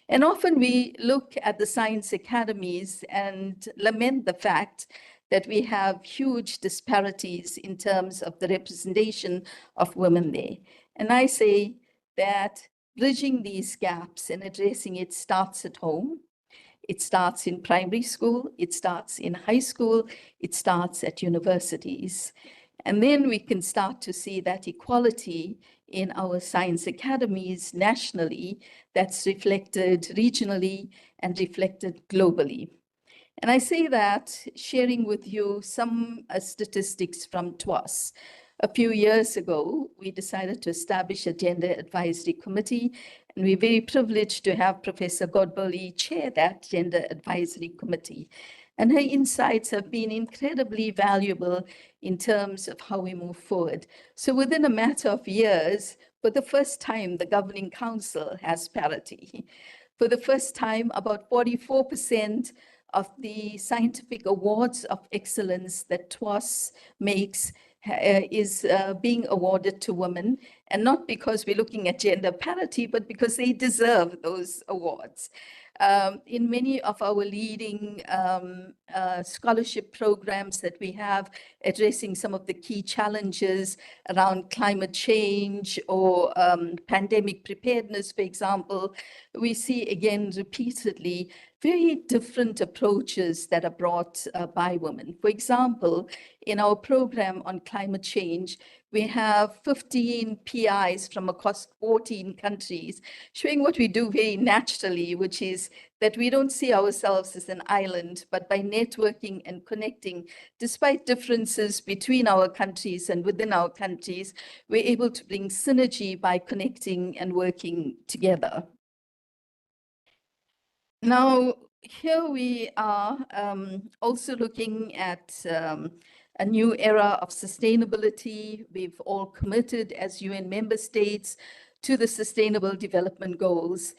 And often we look at the science academies and lament the fact that we have huge disparities in terms of the representation of women there. And I say that bridging these gaps and addressing it starts at home. It starts in primary school, it starts in high school, it starts at universities. And then we can start to see that equality in our science academies nationally, that's reflected regionally and reflected globally. And I say that sharing with you some statistics from TWAS. A few years ago, we decided to establish a gender advisory committee, and we're very privileged to have Professor Godbole chair that gender advisory committee. And her insights have been incredibly valuable in terms of how we move forward. So within a matter of years, for the first time, the Governing Council has parity. For the first time, about 44% of the scientific awards of excellence that TWAS makes is being awarded to women, and not because we're looking at gender parity, but because they deserve those awards. In many of our leading scholarship programs that we have addressing some of the key challenges around climate change or pandemic preparedness, for example, we see again repeatedly very different approaches that are brought by women. For example, in our program on climate change, we have 15 PIs from across 14 countries showing what we do very naturally, which is that we don't see ourselves as an island, but by networking and connecting, despite differences between our countries and within our countries, we're able to bring synergy by connecting and working together. Now, here we are also looking at a new era of sustainability. We've all committed as UN member states to the Sustainable Development Goals.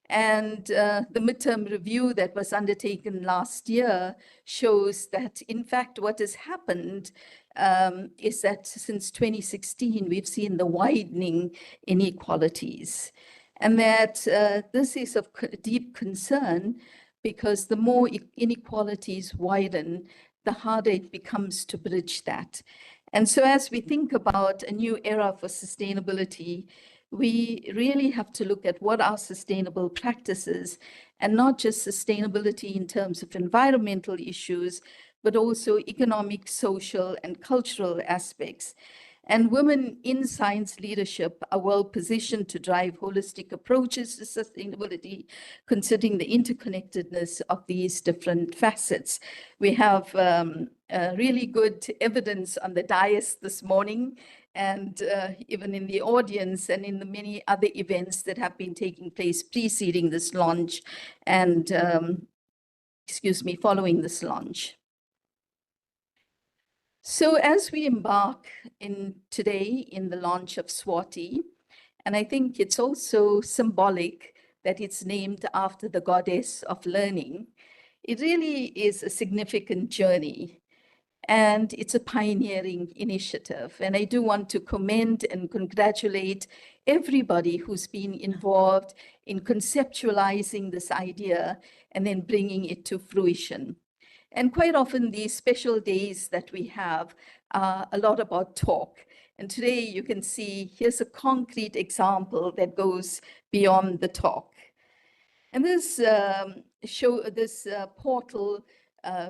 And the midterm review that was undertaken last year shows that, in fact, what has happened is that since 2016, we've seen the widening inequalities. And that this is of deep concern because the more inequalities widen, the harder it becomes to bridge that. And so as we think about a new era for sustainability, we really have to look at what are sustainable practices and not just sustainability in terms of environmental issues, but also economic, social, and cultural aspects. And women in science leadership are well positioned to drive holistic approaches to sustainability, considering the interconnectedness of these different facets. We have really good evidence on the dais this morning, and even in the audience and in the many other events that have been taking place preceding this launch and, following this launch. So as we embark today in the launch of SWATI, and I think it's also symbolic that it's named after the goddess of learning, it really is a significant journey. And it's a pioneering initiative. And I do want to commend and congratulate everybody who's been involved in conceptualizing this idea and then bringing it to fruition. And quite often these special days that we have are a lot about talk. And today you can see, here's a concrete example that goes beyond the talk. And this portal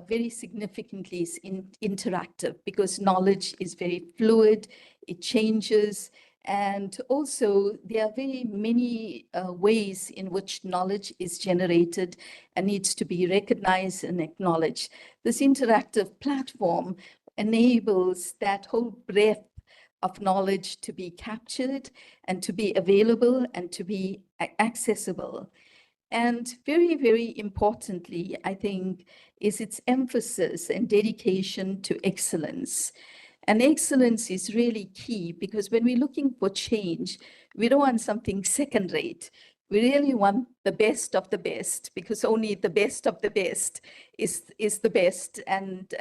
very significantly is interactive because knowledge is very fluid, it changes, and also there are very many ways in which knowledge is generated and needs to be recognized and acknowledged. This interactive platform enables that whole breadth of knowledge to be captured and to be available and to be accessible. And very, very importantly, I think, is its emphasis and dedication to excellence. And excellence is really key because when we're looking for change, we don't want something second rate. We really want the best of the best because only the best of the best is the best and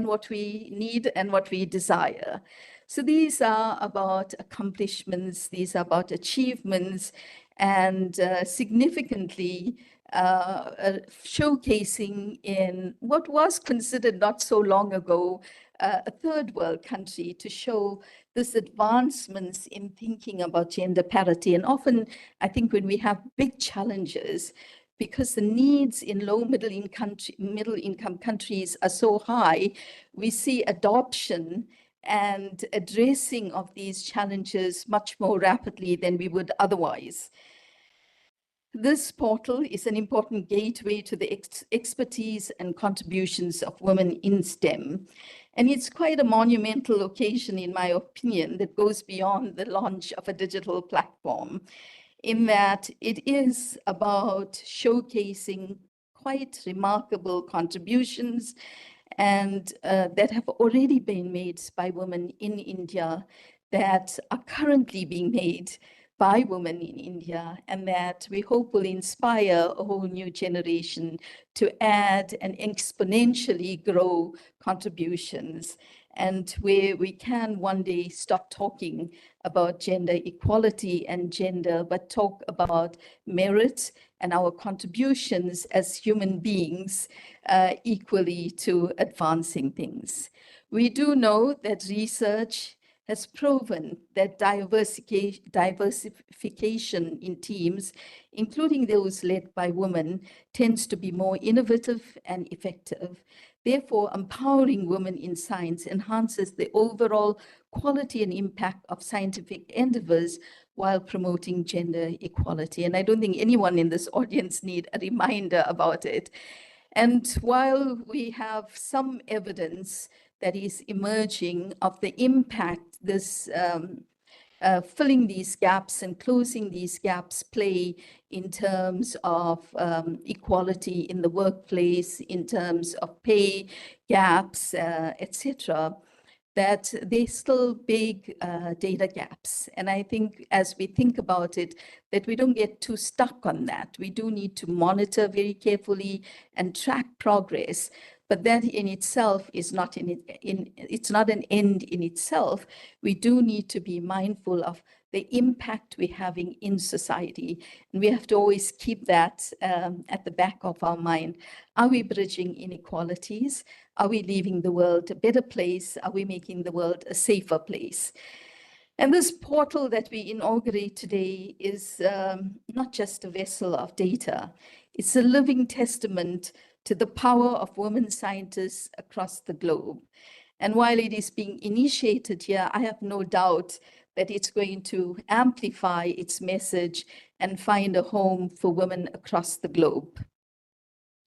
what we need and what we desire. So these are about accomplishments, these are about achievements, and significantly showcasing in what was considered not so long ago a third world country to show this advancements in thinking about gender parity. And often I think when we have big challenges, because the needs in low middle income countries are so high, we see adoption and addressing of these challenges much more rapidly than we would otherwise. This portal is an important gateway to the expertise and contributions of women in STEM. And it's quite a monumental occasion, in my opinion, that goes beyond the launch of a digital platform, in that it is about showcasing quite remarkable contributions and that have already been made by women in India, that are currently being made by women in India, and that we hope will inspire a whole new generation to add and exponentially grow contributions. And where we can one day stop talking about gender equality and gender, but talk about merit and our contributions as human beings equally to advancing things. We do know that research has proven that diversification in teams, including those led by women, tends to be more innovative and effective. Therefore, empowering women in science enhances the overall quality and impact of scientific endeavors while promoting gender equality. And I don't think anyone in this audience need a reminder about it. And while we have some evidence that is emerging of the impact this filling these gaps and closing these gaps play in terms of equality in the workplace, in terms of pay gaps, etc., that there's still big data gaps. And I think as we think about it, that we don't get too stuck on that. We do need to monitor very carefully and track progress. But that in itself is not it's not an end in itself. We do need to be mindful of the impact we're having in society. And we have to always keep that at the back of our mind. Are we bridging inequalities? Are we leaving the world a better place? Are we making the world a safer place? And this portal that we inaugurate today is not just a vessel of data. It's a living testament to the power of women scientists across the globe. And while it is being initiated here, I have no doubt that it's going to amplify its message and find a home for women across the globe.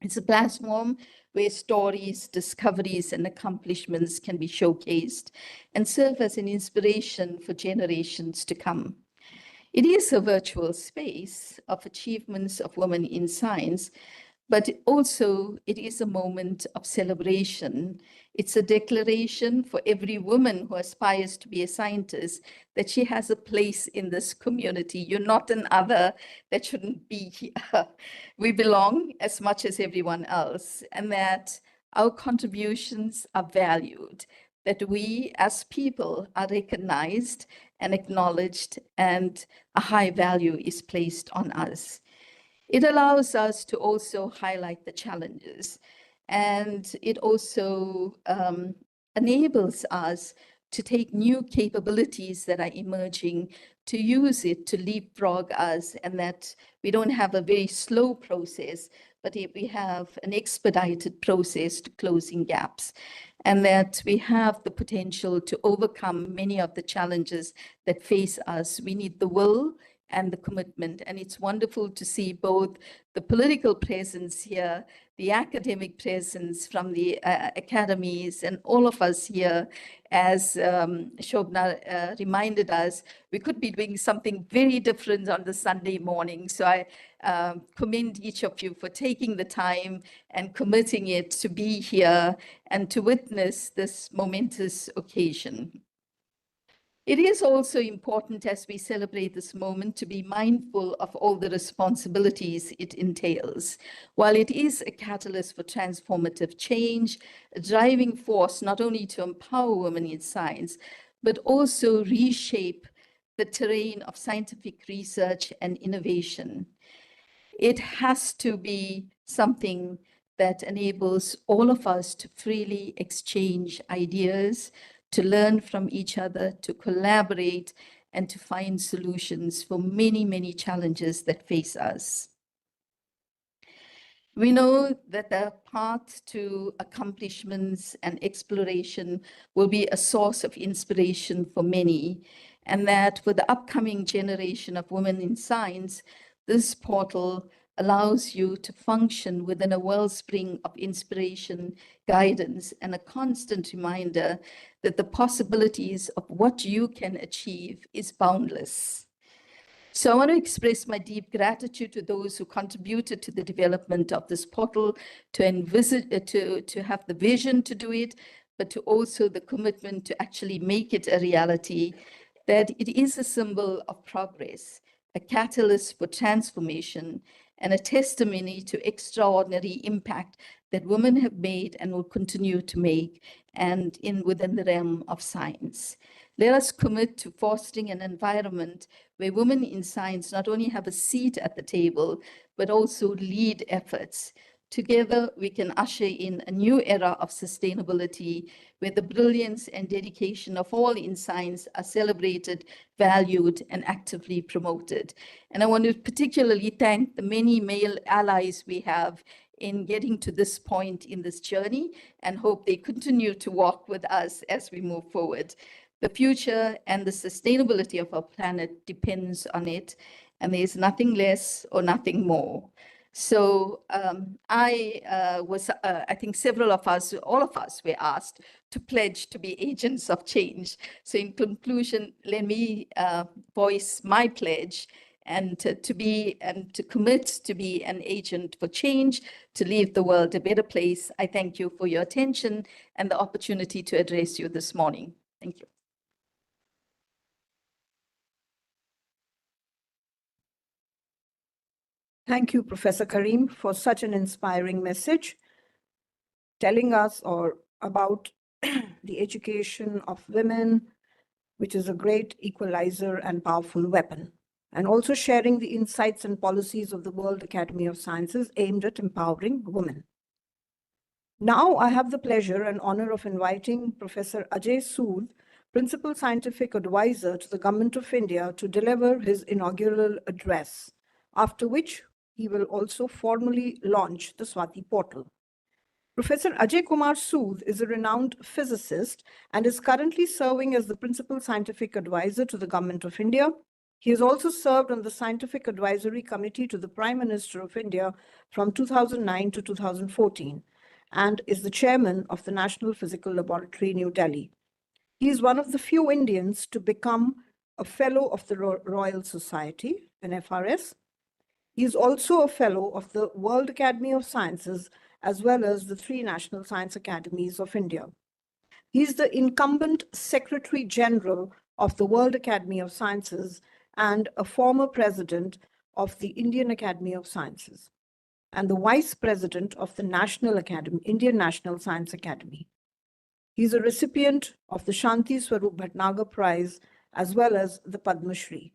It's a platform where stories, discoveries, and accomplishments can be showcased and serve as an inspiration for generations to come. It is a virtual space of achievements of women in science, but also it is a moment of celebration. It's a declaration for every woman who aspires to be a scientist that she has a place in this community. You're not an other that shouldn't be here. We belong as much as everyone else, and that our contributions are valued, that we as people are recognized and acknowledged, and a high value is placed on us. It allows us to also highlight the challenges, and it also enables us to take new capabilities that are emerging, to use it to leapfrog us, and that we don't have a very slow process, but we have an expedited process to closing gaps, and that we have the potential to overcome many of the challenges that face us. We need the will and the commitment. And it's wonderful to see both the political presence here, the academic presence from the academies, and all of us here. As Shobna reminded us, we could be doing something very different on the Sunday morning. So I commend each of you for taking the time and committing it to be here and to witness this momentous occasion. It is also important as we celebrate this moment to be mindful of all the responsibilities it entails. While it is a catalyst for transformative change, a driving force not only to empower women in science, but also reshape the terrain of scientific research and innovation. It has to be something that enables all of us to freely exchange ideas, to learn from each other, to collaborate, and to find solutions for many, many challenges that face us. We know that the path to accomplishments and exploration will be a source of inspiration for many, and that for the upcoming generation of women in science, this portal allows you to function within a wellspring of inspiration, guidance, and a constant reminder that the possibilities of what you can achieve is boundless. So I want to express my deep gratitude to those who contributed to the development of this portal, to have the vision to do it, but to also the commitment to actually make it a reality, that it is a symbol of progress, a catalyst for transformation, and a testimony to extraordinary impact that women have made and will continue to make, and within the realm of science. Let us commit to fostering an environment where women in science not only have a seat at the table, but also lead efforts. Together, we can usher in a new era of sustainability where the brilliance and dedication of all in science are celebrated, valued, and actively promoted. And I want to particularly thank the many male allies we have in getting to this point in this journey, and hope they continue to walk with us as we move forward. The future and the sustainability of our planet depends on it, and there's nothing less or nothing more. So I think several of us, all of us were asked to pledge to be agents of change. So in conclusion, let me voice my pledge and to commit to be an agent for change, to leave the world a better place. I thank you for your attention and the opportunity to address you this morning. Thank you. Thank you, Professor Karim, for such an inspiring message, telling us about the education of women, which is a great equalizer and powerful weapon, and also sharing the insights and policies of the World Academy of Sciences aimed at empowering women. Now I have the pleasure and honor of inviting Professor Ajay Sood, Principal Scientific Advisor to the Government of India, to deliver his inaugural address, after which he will also formally launch the SWATI portal. Professor Ajay Kumar Sood is a renowned physicist and is currently serving as the Principal Scientific Advisor to the Government of India. He has also served on the Scientific Advisory Committee to the Prime Minister of India from 2009 to 2014 and is the chairman of the National Physical Laboratory, New Delhi. He is one of the few Indians to become a Fellow of the Royal Society, an FRS. He is also a Fellow of the World Academy of Sciences, as well as the 3 National Science Academies of India. He is the incumbent Secretary General of the World Academy of Sciences and a former president of the Indian Academy of Sciences, and the Vice President of the National Academy, Indian National Science Academy. He is a recipient of the Shanti Swarup Bhatnagar Prize as well as the Padma Shri.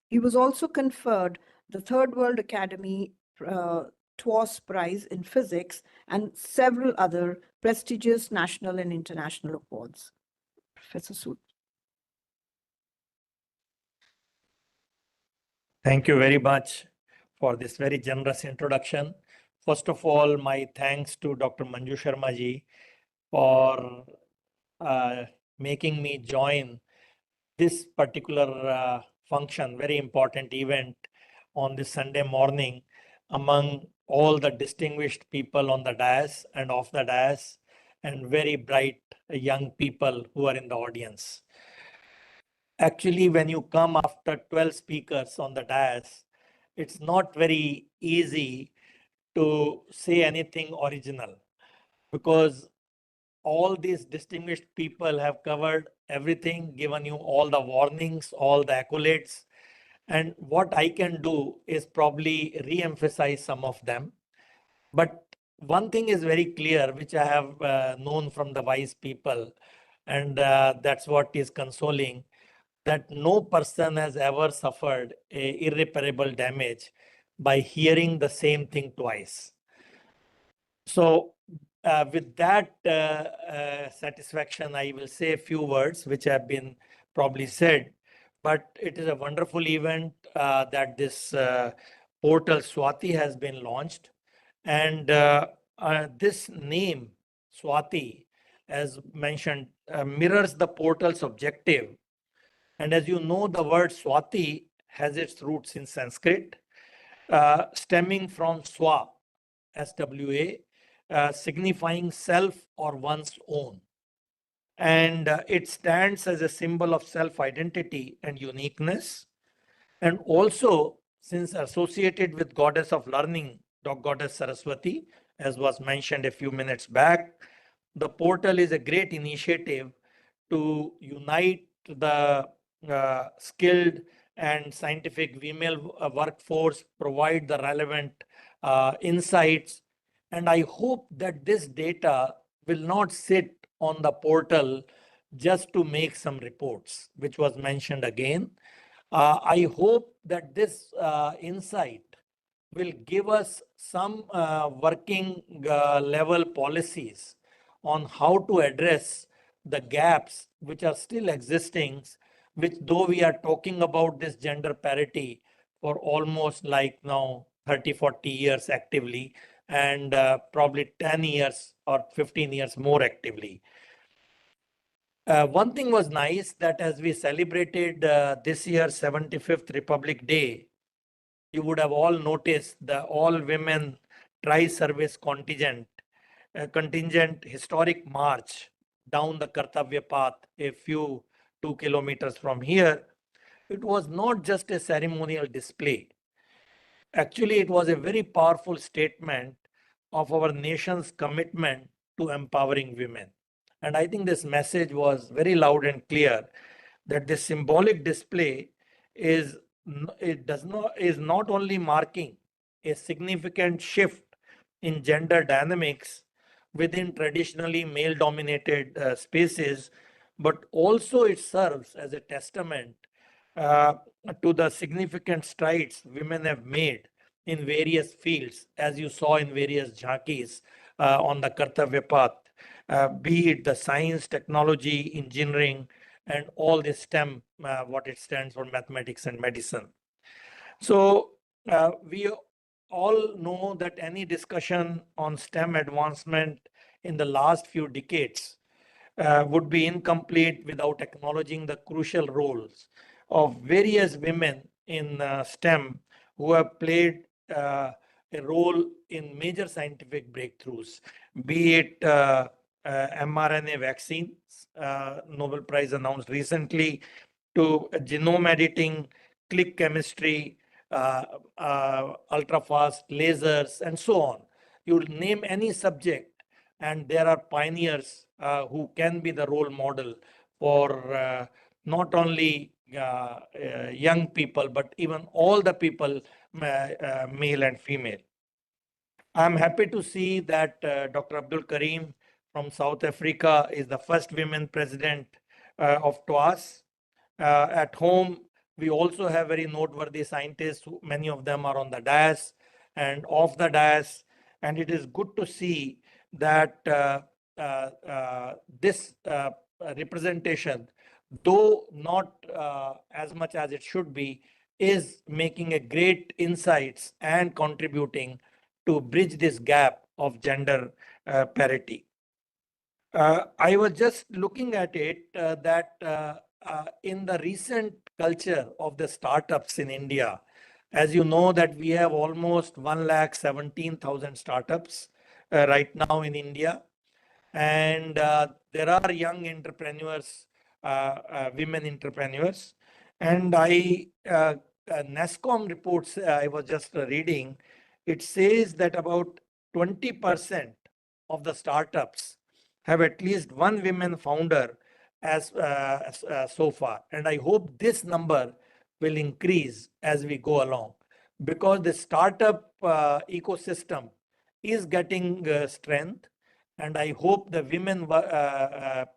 He was also conferred the Third World Academy TWAS Prize in Physics and several other prestigious national and international awards. Professor Sood. Thank you very much for this very generous introduction. First of all, my thanks to Dr. Manju Sharma ji for making me join this particular function, very important event on this Sunday morning among all the distinguished people on the dais and off the dais and very bright young people who are in the audience. Actually, when you come after 12 speakers on the dais, it's not very easy to say anything original because all these distinguished people have covered everything, given you all the warnings, all the accolades. And what I can do is probably re-emphasize some of them. But one thing is very clear, which I have known from the wise people, and that's what is consoling, that no person has ever suffered irreparable damage by hearing the same thing twice. So with that satisfaction, I will say a few words which have been probably said, but it is a wonderful event that this portal SWATI has been launched. And this name, SWATI, as mentioned, mirrors the portal's objective. And as you know, the word SWATI has its roots in Sanskrit, stemming from swa, S-W-A, signifying self or one's own. And it stands as a symbol of self-identity and uniqueness. And also, since associated with goddess of learning, goddess Saraswati, as was mentioned a few minutes back, the portal is a great initiative to unite the skilled and scientific female workforce, provide the relevant insights. And I hope that this data will not sit on the portal just to make some reports, which was mentioned again. I hope that this insight will give us some working level policies on how to address the gaps which are still existing, which though we are talking about this gender parity for almost like now 30, 40 years actively, and probably 10 years or 15 years more actively. One thing was nice that as we celebrated this year's 75th Republic Day, you would have all noticed the all-women tri-service contingent historic march down the Kartavya path a few 2 kilometers from here. It was not just a ceremonial display. Actually, it was a very powerful statement of our nation's commitment to empowering women. And I think this message was very loud and clear that this symbolic display is not only marking a significant shift in gender dynamics within traditionally male-dominated spaces, but also it serves as a testament to the significant strides women have made in various fields, as you saw in various jhankis on the Kartavya path, be it the science, technology, engineering, and all the STEM, what it stands for, mathematics and medicine. So we all know that any discussion on STEM advancement in the last few decades would be incomplete without acknowledging the crucial roles of various women in STEM who have played a role in major scientific breakthroughs, be it mRNA vaccines, Nobel Prize announced recently, to genome editing, click chemistry, ultra-fast lasers, and so on. You name any subject, and there are pioneers who can be the role model for not only young people, but even all the people, male and female. I'm happy to see that Dr. Abdul Karim from South Africa is the first women president of TWAS. At home, we also have very noteworthy scientists. Many of them are on the dais and off the dais. And it is good to see that this representation, though not as much as it should be, is making a great insights and contributing to bridge this gap of gender parity. I was just looking at it that in the recent culture of the startups in India, as you know that we have almost 117,000 startups right now in India. And there are young entrepreneurs, women entrepreneurs. And NASCOM reports I was just reading, it says that about 20% of the startups have at least one women founder so far. And I hope this number will increase as we go along, because the startup ecosystem is getting strength. And I hope the women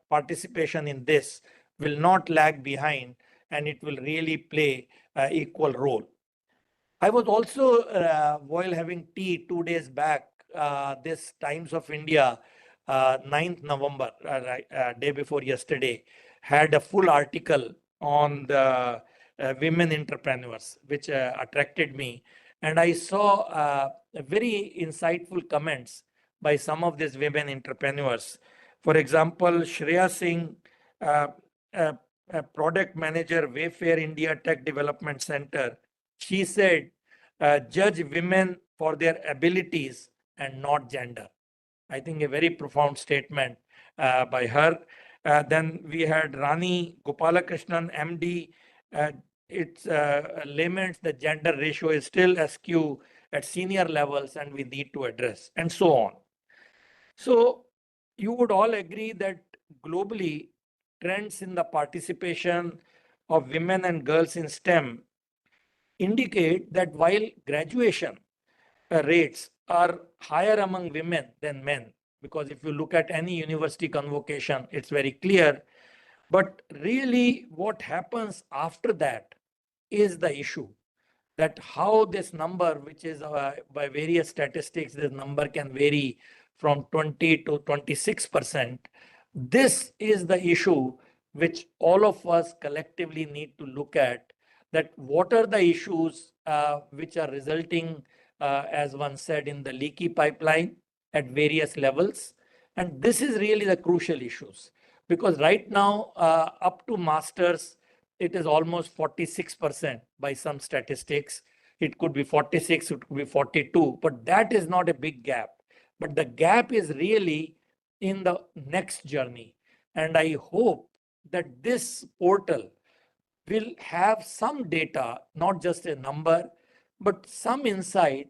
participation in this will not lag behind, and it will really play an equal role. I was also, while having tea 2 days back, this Times of India, 9th November, day before yesterday, had a full article on the women entrepreneurs, which attracted me. And I saw very insightful comments by some of these women entrepreneurs. For example, Shreya Singh, a product manager, Wayfair India Tech Development Center, she said, judge women for their abilities and not gender. I think a very profound statement by her. Then we had Rani Gopalakrishnan, MD. It's laments the gender ratio is still askew at senior levels, and we need to address, and so on. So you would all agree that globally, trends in the participation of women and girls in STEM indicate that while graduation rates are higher among women than men, because if you look at any university convocation, it's very clear. But really, what happens after that is the issue. That how this number, which is by various statistics, this number can vary from 20 to 26%. This is the issue which all of us collectively need to look at, that what are the issues which are resulting, as one said, in the leaky pipeline at various levels. And this is really the crucial issues, because right now, up to masters, it is almost 46% by some statistics. It could be 46, it could be 42, but that is not a big gap. But the gap is really in the next journey. And I hope that this portal will have some data, not just a number, but some insight,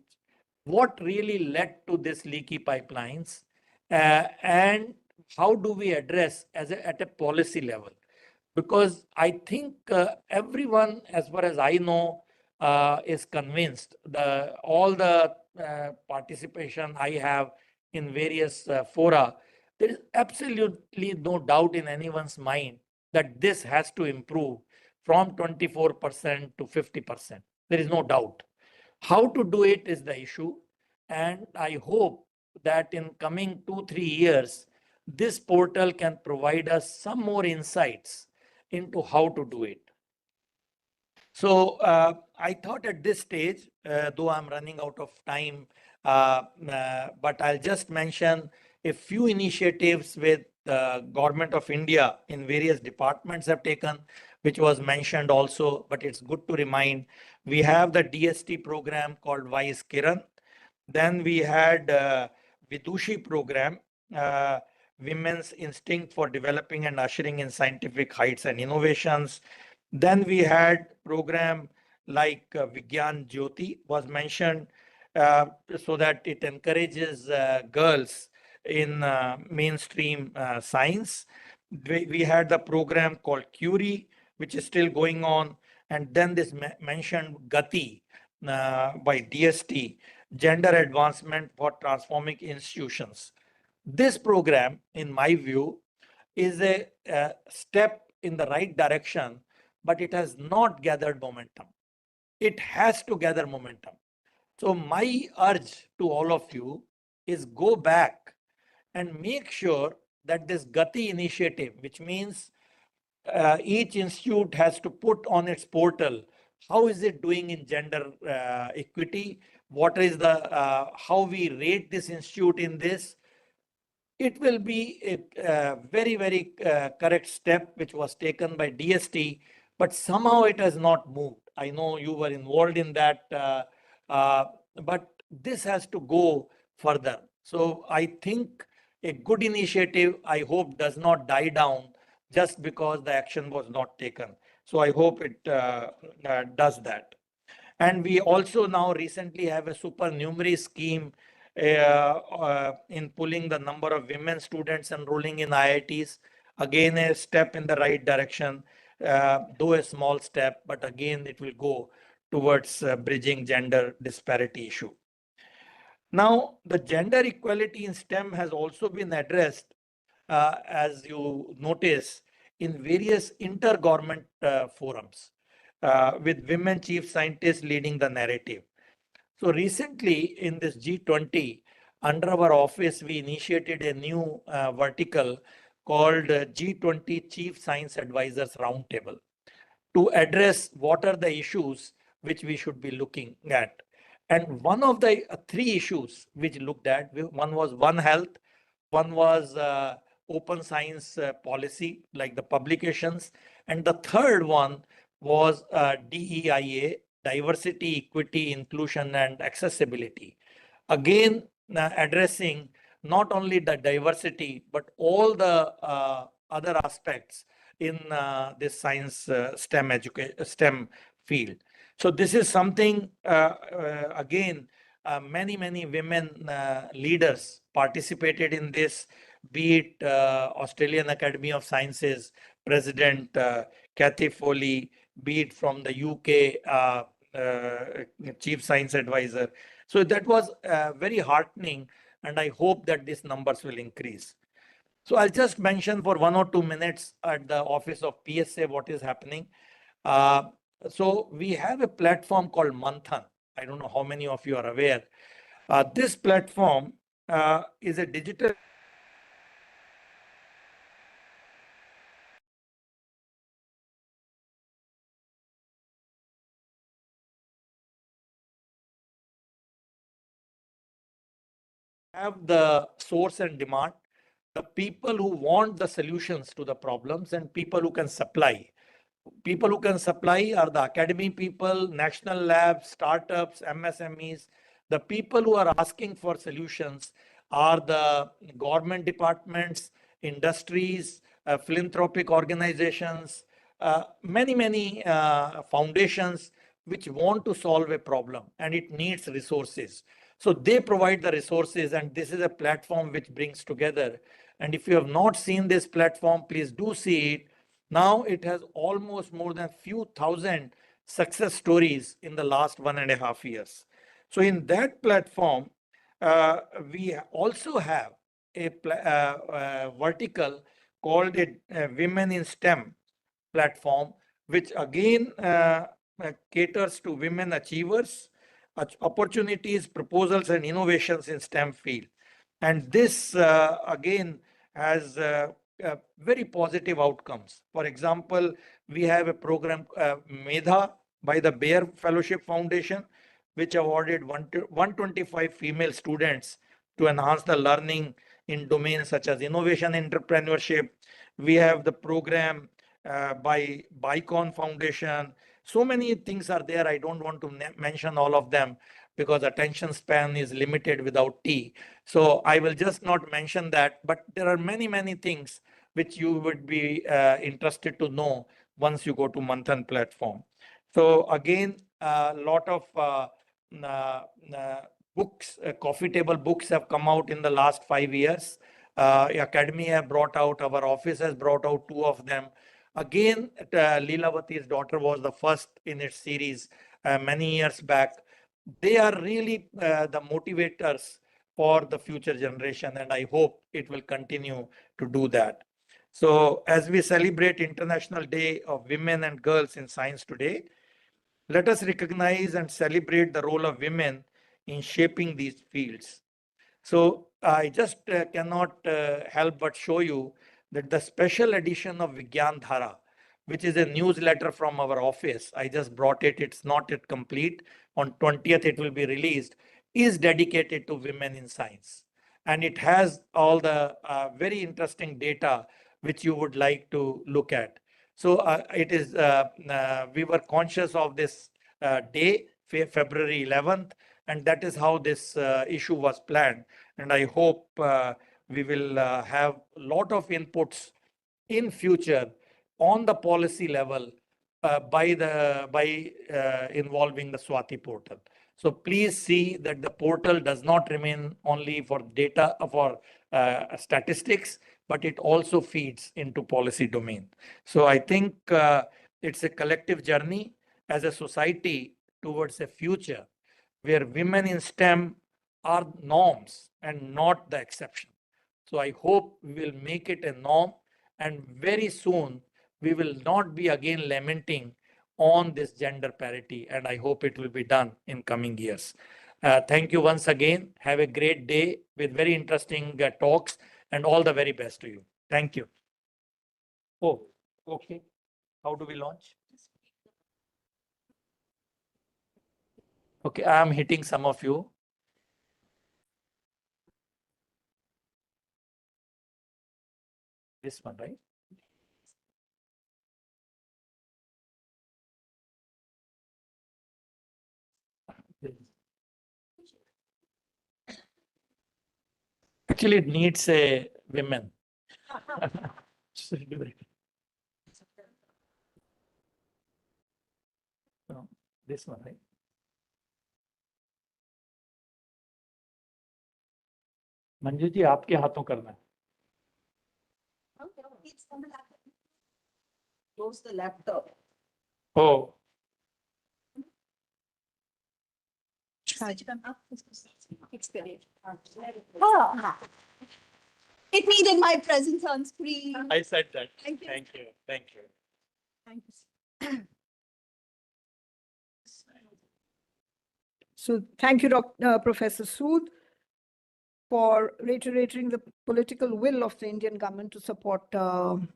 what really led to this leaky pipelines, and how do we address at a policy level. Because I think everyone, as far as I know, is convinced. All the participation I have in various fora, there is absolutely no doubt in anyone's mind that this has to improve from 24% to 50%. There is no doubt. How to do it is the issue. And I hope that in coming 2-3 years, this portal can provide us some more insights into how to do it. So I thought at this stage, though I'm running out of time, but I'll just mention a few initiatives with the Government of India in various departments have taken, which was mentioned also, but it's good to remind. We have the DST program called Vice Kiran. Then we had Vidushi program, Women's Instinct for Developing and Ushering in Scientific Heights and Innovations. Then we had program like Vigyan Jyoti was mentioned, so that it encourages girls in mainstream science. We had the program called Curie, which is still going on. And then this mentioned Gati by DST, Gender Advancement for Transforming Institutions. This program, in my view, is a step in the right direction, but it has not gathered momentum. It has to gather momentum. So my urge to all of you is go back and make sure that this Gati initiative, which means each institute has to put on its portal, how is it doing in gender equity? What is the, how we rate this institute in this? It will be a very, very correct step which was taken by DST, but somehow it has not moved. I know you were involved in that, but this has to go further. So I think a good initiative, I hope, does not die down just because the action was not taken. So I hope it does that. And we also now recently have a supernumerary scheme in pulling the number of women students enrolling in IITs. Again, a step in the right direction, though a small step, but again, it will go towards bridging gender disparity issue. Now, the gender equality in STEM has also been addressed, as you notice, in various intergovernment forums, with women chief scientists leading the narrative. So recently in this G20, under our office, we initiated a new vertical called G20 Chief Science Advisors Roundtable to address what are the issues which we should be looking at. And one of the three issues which looked at, one was One Health, one was open science policy, like the publications, and the third one was DEIA, diversity, equity, inclusion, and accessibility. Again, addressing not only the diversity, but all the other aspects in this science STEM field. So this is something, again, many women leaders participated in this, be it Australian Academy of Sciences President Kathy Foley, be it from the UK Chief Science Advisor. So that was very heartening, and I hope that these numbers will increase. So I'll just mention for 1 or 2 minutes at the office of PSA what is happening. So we have a platform called Manthan. I don't know how many of you are aware. This platform is a digital have the source and demand, the people who want the solutions to the problems, and people who can supply. People who can supply are the academy people, national labs, startups, MSMEs. The people who are asking for solutions are the government departments, industries, philanthropic organizations, many foundations which want to solve a problem, and it needs resources. So they provide the resources, and this is a platform which brings together. And if you have not seen this platform, please do see it. Now it has almost more than few thousand success stories in the last 1.5 years. So in that platform, we also have a vertical called a Women in STEM platform, which again caters to women achievers, opportunities, proposals, and innovations in STEM field. And this again has very positive outcomes. For example, we have a program, Medha, by the Bayer Fellowship Foundation, which awarded 125 female students to enhance the learning in domains such as innovation entrepreneurship. We have the program by Bicon Foundation. So many things are there. I don't want to mention all of them because attention span is limited without tea. So I will just not mention that, but there are many, many things which you would be interested to know once you go to Manthan platform. So again, a lot of books, coffee table books have come out in the last 5 years. Academy have brought out, our office has brought out 2 of them. Again, Leelavati's daughter was the first in its series many years back. They are really the motivators for the future generation, and I hope it will continue to do that. So as we celebrate International Day of Women and Girls in Science today, let us recognize and celebrate the role of women in shaping these fields. So I just cannot help but show you that the special edition of Vigyan Dhara, which is a newsletter from our office, I just brought it, it's not yet complete. On 20th, it will be released, is dedicated to women in science. And it has all the very interesting data which you would like to look at. So it is, we were conscious of this day, February 11th, and that is how this issue was planned. And I hope we will have a lot of inputs in future on the policy level by involving the SWATI portal. So please see that the portal does not remain only for data for statistics, but it also feeds into policy domain. So I think it's a collective journey as a society towards a future where women in STEM are norms and not the exception. So I hope we will make it a norm, and very soon we will not be again lamenting on this gender parity, and I hope it will be done in coming years. Thank you once again. Have a great day with very interesting talks, and all the very best to you. Thank you. Oh, okay. How do we launch? Okay, I am hitting some of you. This one, right? Actually, it needs a women. No, this one, right? Manju ji आपके हाथों करना है. Close the laptop. Oh, It needed my presence on screen. I said that. Thank you. Thank you. Thank you. Thank you. So thank you, Professor Sood, for reiterating the political will of the Indian government to support the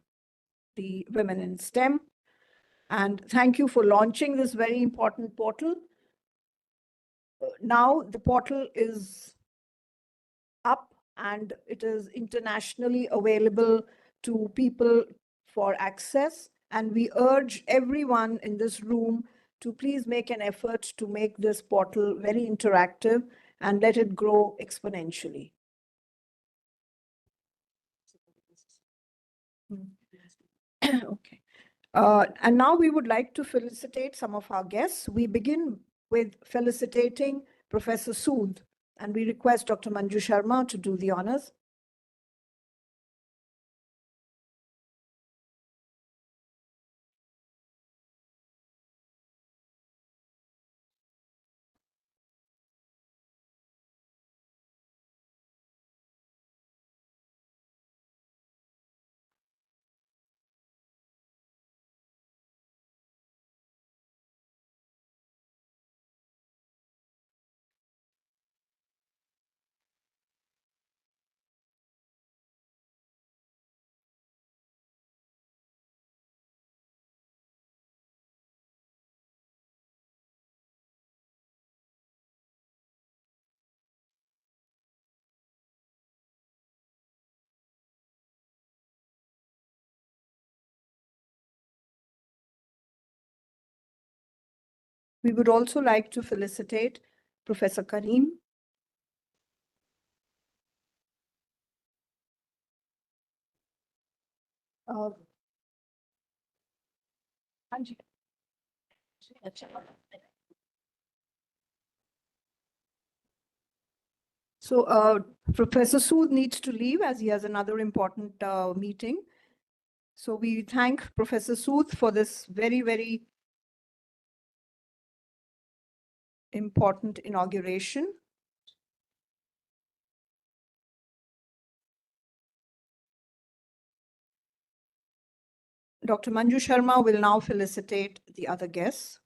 women in STEM. And thank you for launching this very important portal. Now the portal is up and it is internationally available to people for access. And we urge everyone in this room to please make an effort to make this portal very interactive and let it grow exponentially. Okay. And now we would like to felicitate some of our guests. We begin with felicitating Professor Sood, and we request Dr. Manju Sharma to do the honors. We would also like to felicitate Professor Karim. So Professor Sood needs to leave as he has another important meeting. So we thank Professor Sood for this very, very important inauguration. Dr. Manju Sharma will now felicitate the other guests.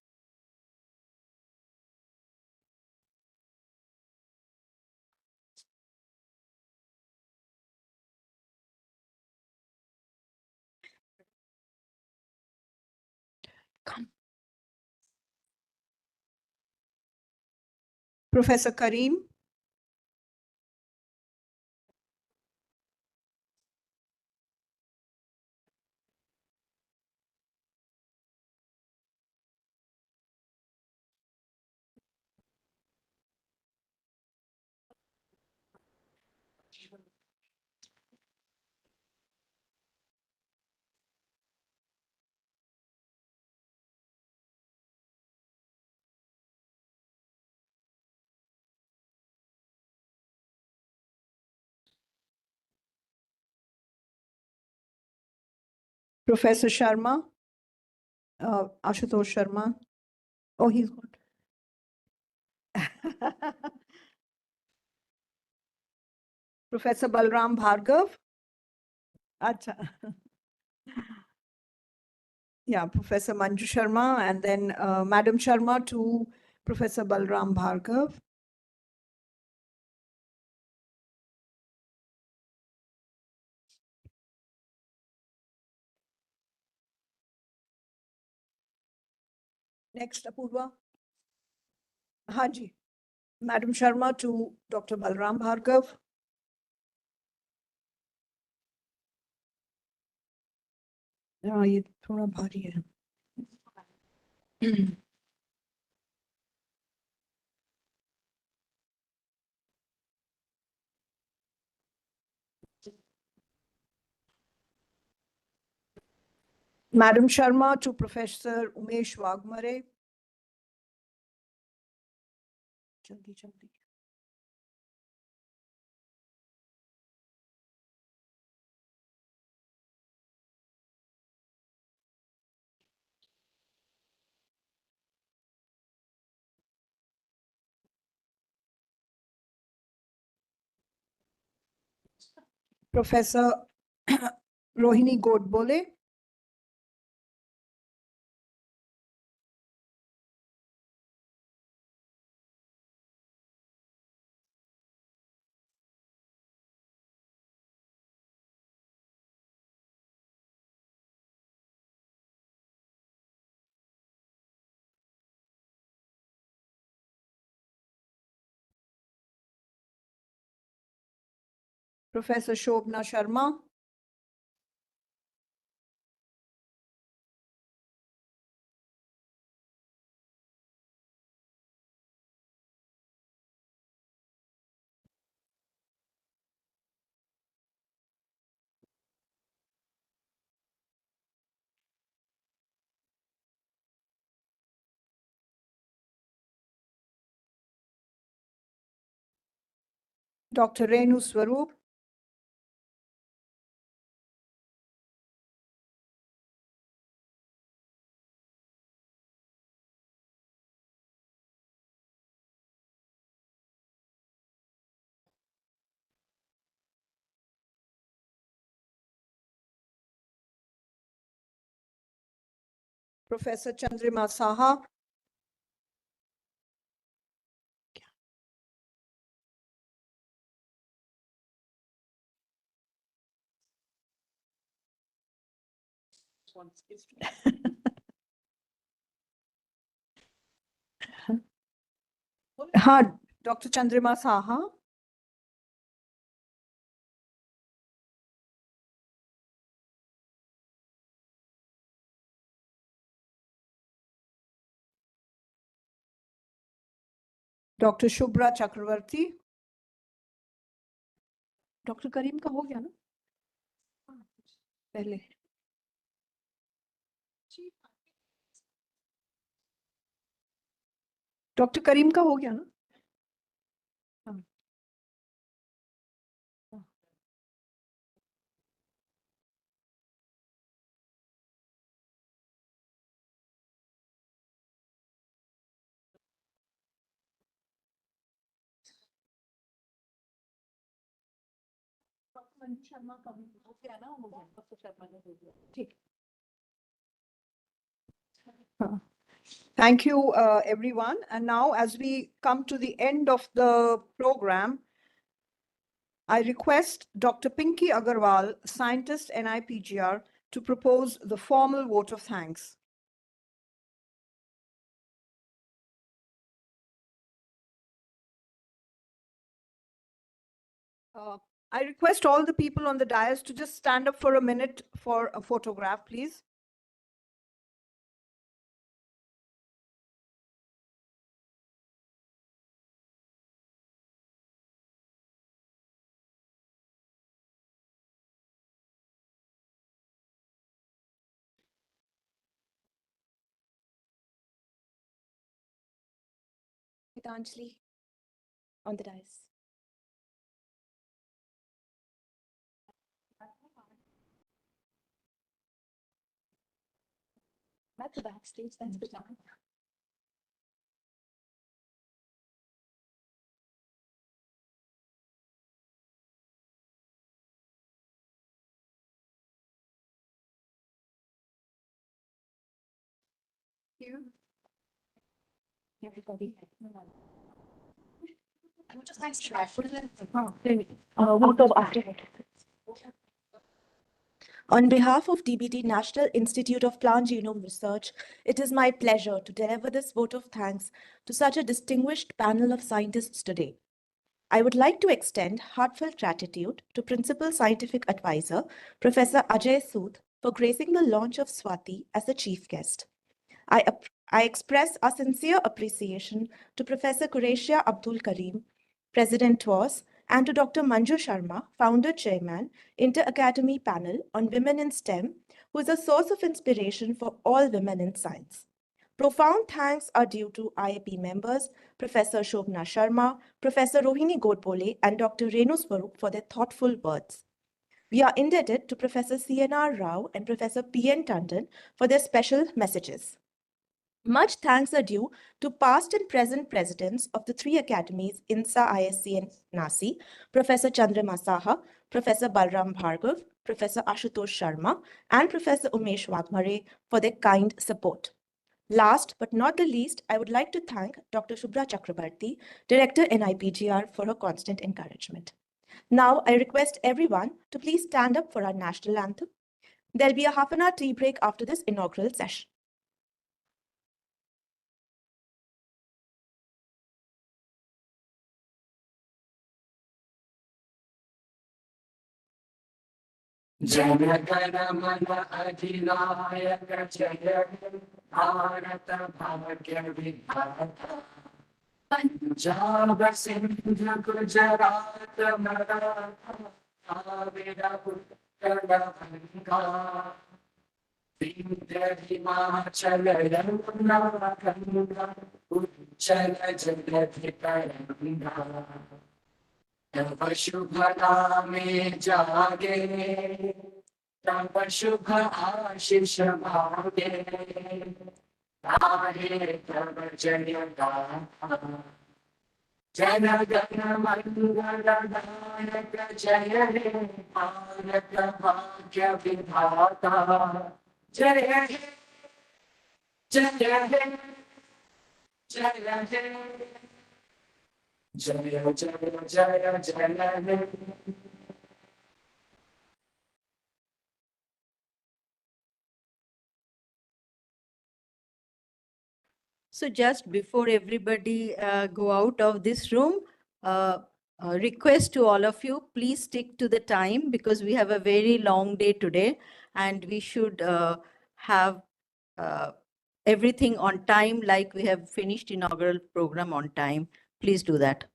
Come. Professor Karim. Professor Sharma, Ashutosh Sharma. Oh, he's gone. Professor Balram Bhargav. Acha. Yeah, Professor Manju Sharma, and then Madam Sharma to Professor Balram Bhargav. Next, Apurva. Haji. Madam Sharma to Dr. Balram Bhargav. हाँ, ये थोड़ा भारी है. Madam Sharma to Professor Umesh Wagmare. Jaldi, jaldi. Professor Rohini Godbole. Professor Shobna Sharma. Dr. Renu Swarup. Professor Chandrima Saha. हाँ, Dr. Chandrima Saha. Dr. Shubhra Chakravarti. Doctor Karim का हो गया ना पहले डॉक्टर करीम का हो गया ना हाँ शर्मा का हो गया ना डॉक्टर शर्मा ने हो गया ठीक Thank you, everyone. And now, as we come to the end of the program, I request Dr. Pinky Agarwal, scientist NIPGR, to propose the formal vote of thanks. I request all the people on the dais to just stand up for a minute for a photograph, please. Gitanjali on the dais. At the backstage, that's the time. Here. Everybody. On behalf of DBT-National Institute of Plant Genome Research, it is my pleasure to deliver this vote of thanks to such a distinguished panel of scientists today. I would like to extend heartfelt gratitude to Principal Scientific Advisor, Professor Ajay Sood, for gracing the launch of SWATI as the chief guest. I express our sincere appreciation to Professor Qurecia Abdul Karim, President TWAS, and to Dr. Manju Sharma, Founder Chairman, Inter-Academy Panel on Women in STEM, who is a source of inspiration for all women in science. Profound thanks are due to IAP members, Professor Shobna Sharma, Professor Rohini Godbole, and Dr. Renu Swarup for their thoughtful words. We are indebted to Professor CNR Rao and Professor PN Tandon for their special messages. Much thanks are due to past and present presidents of the three academies, INSA, ISC, and NASI, Professor Chandrama Saha, Professor Balram Bhargav, Professor Ashutosh Sharma, and Professor Umesh Wagmare for their kind support. Last but not the least, I would like to thank Dr. Shubhra Chakrabarti, Director NIPGR, for her constant encouragement. Now, I request everyone to please stand up for our national anthem. There'll be a half-an-hour tea break after this inaugural session. जनगण मन अधिनायक जय भारत भाग्य विधाता पंजाब सिंध गुजरात मराठा कावेरी उत्कल गंगा विंध्य हिमाचल यमुना गंगा उच्चल जगति तरंगा तब शुभ नामे जागे तब शुभ आशीष मांगे गाहे तब जय गाथा जन गण मंगल दायक जय हे भारत भाग्य विधाता जय हे जय हे जय हे जय जय जय जय So just before everybody go out of this room, request to all of you, please stick to the time because we have a very long day today and we should have everything on time like we have finished inaugural program on time. please do that.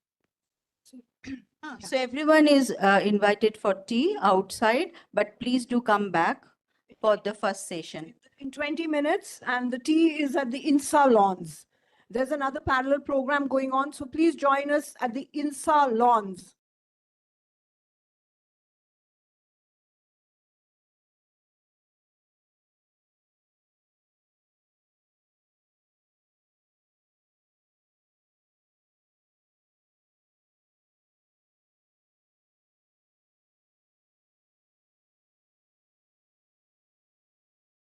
So everyone is invited for tea outside, but please do come back for the first session. In 20 minutes, and the tea is at the INSA lawns. There's another parallel program going on, so please join us at the INSA lawns.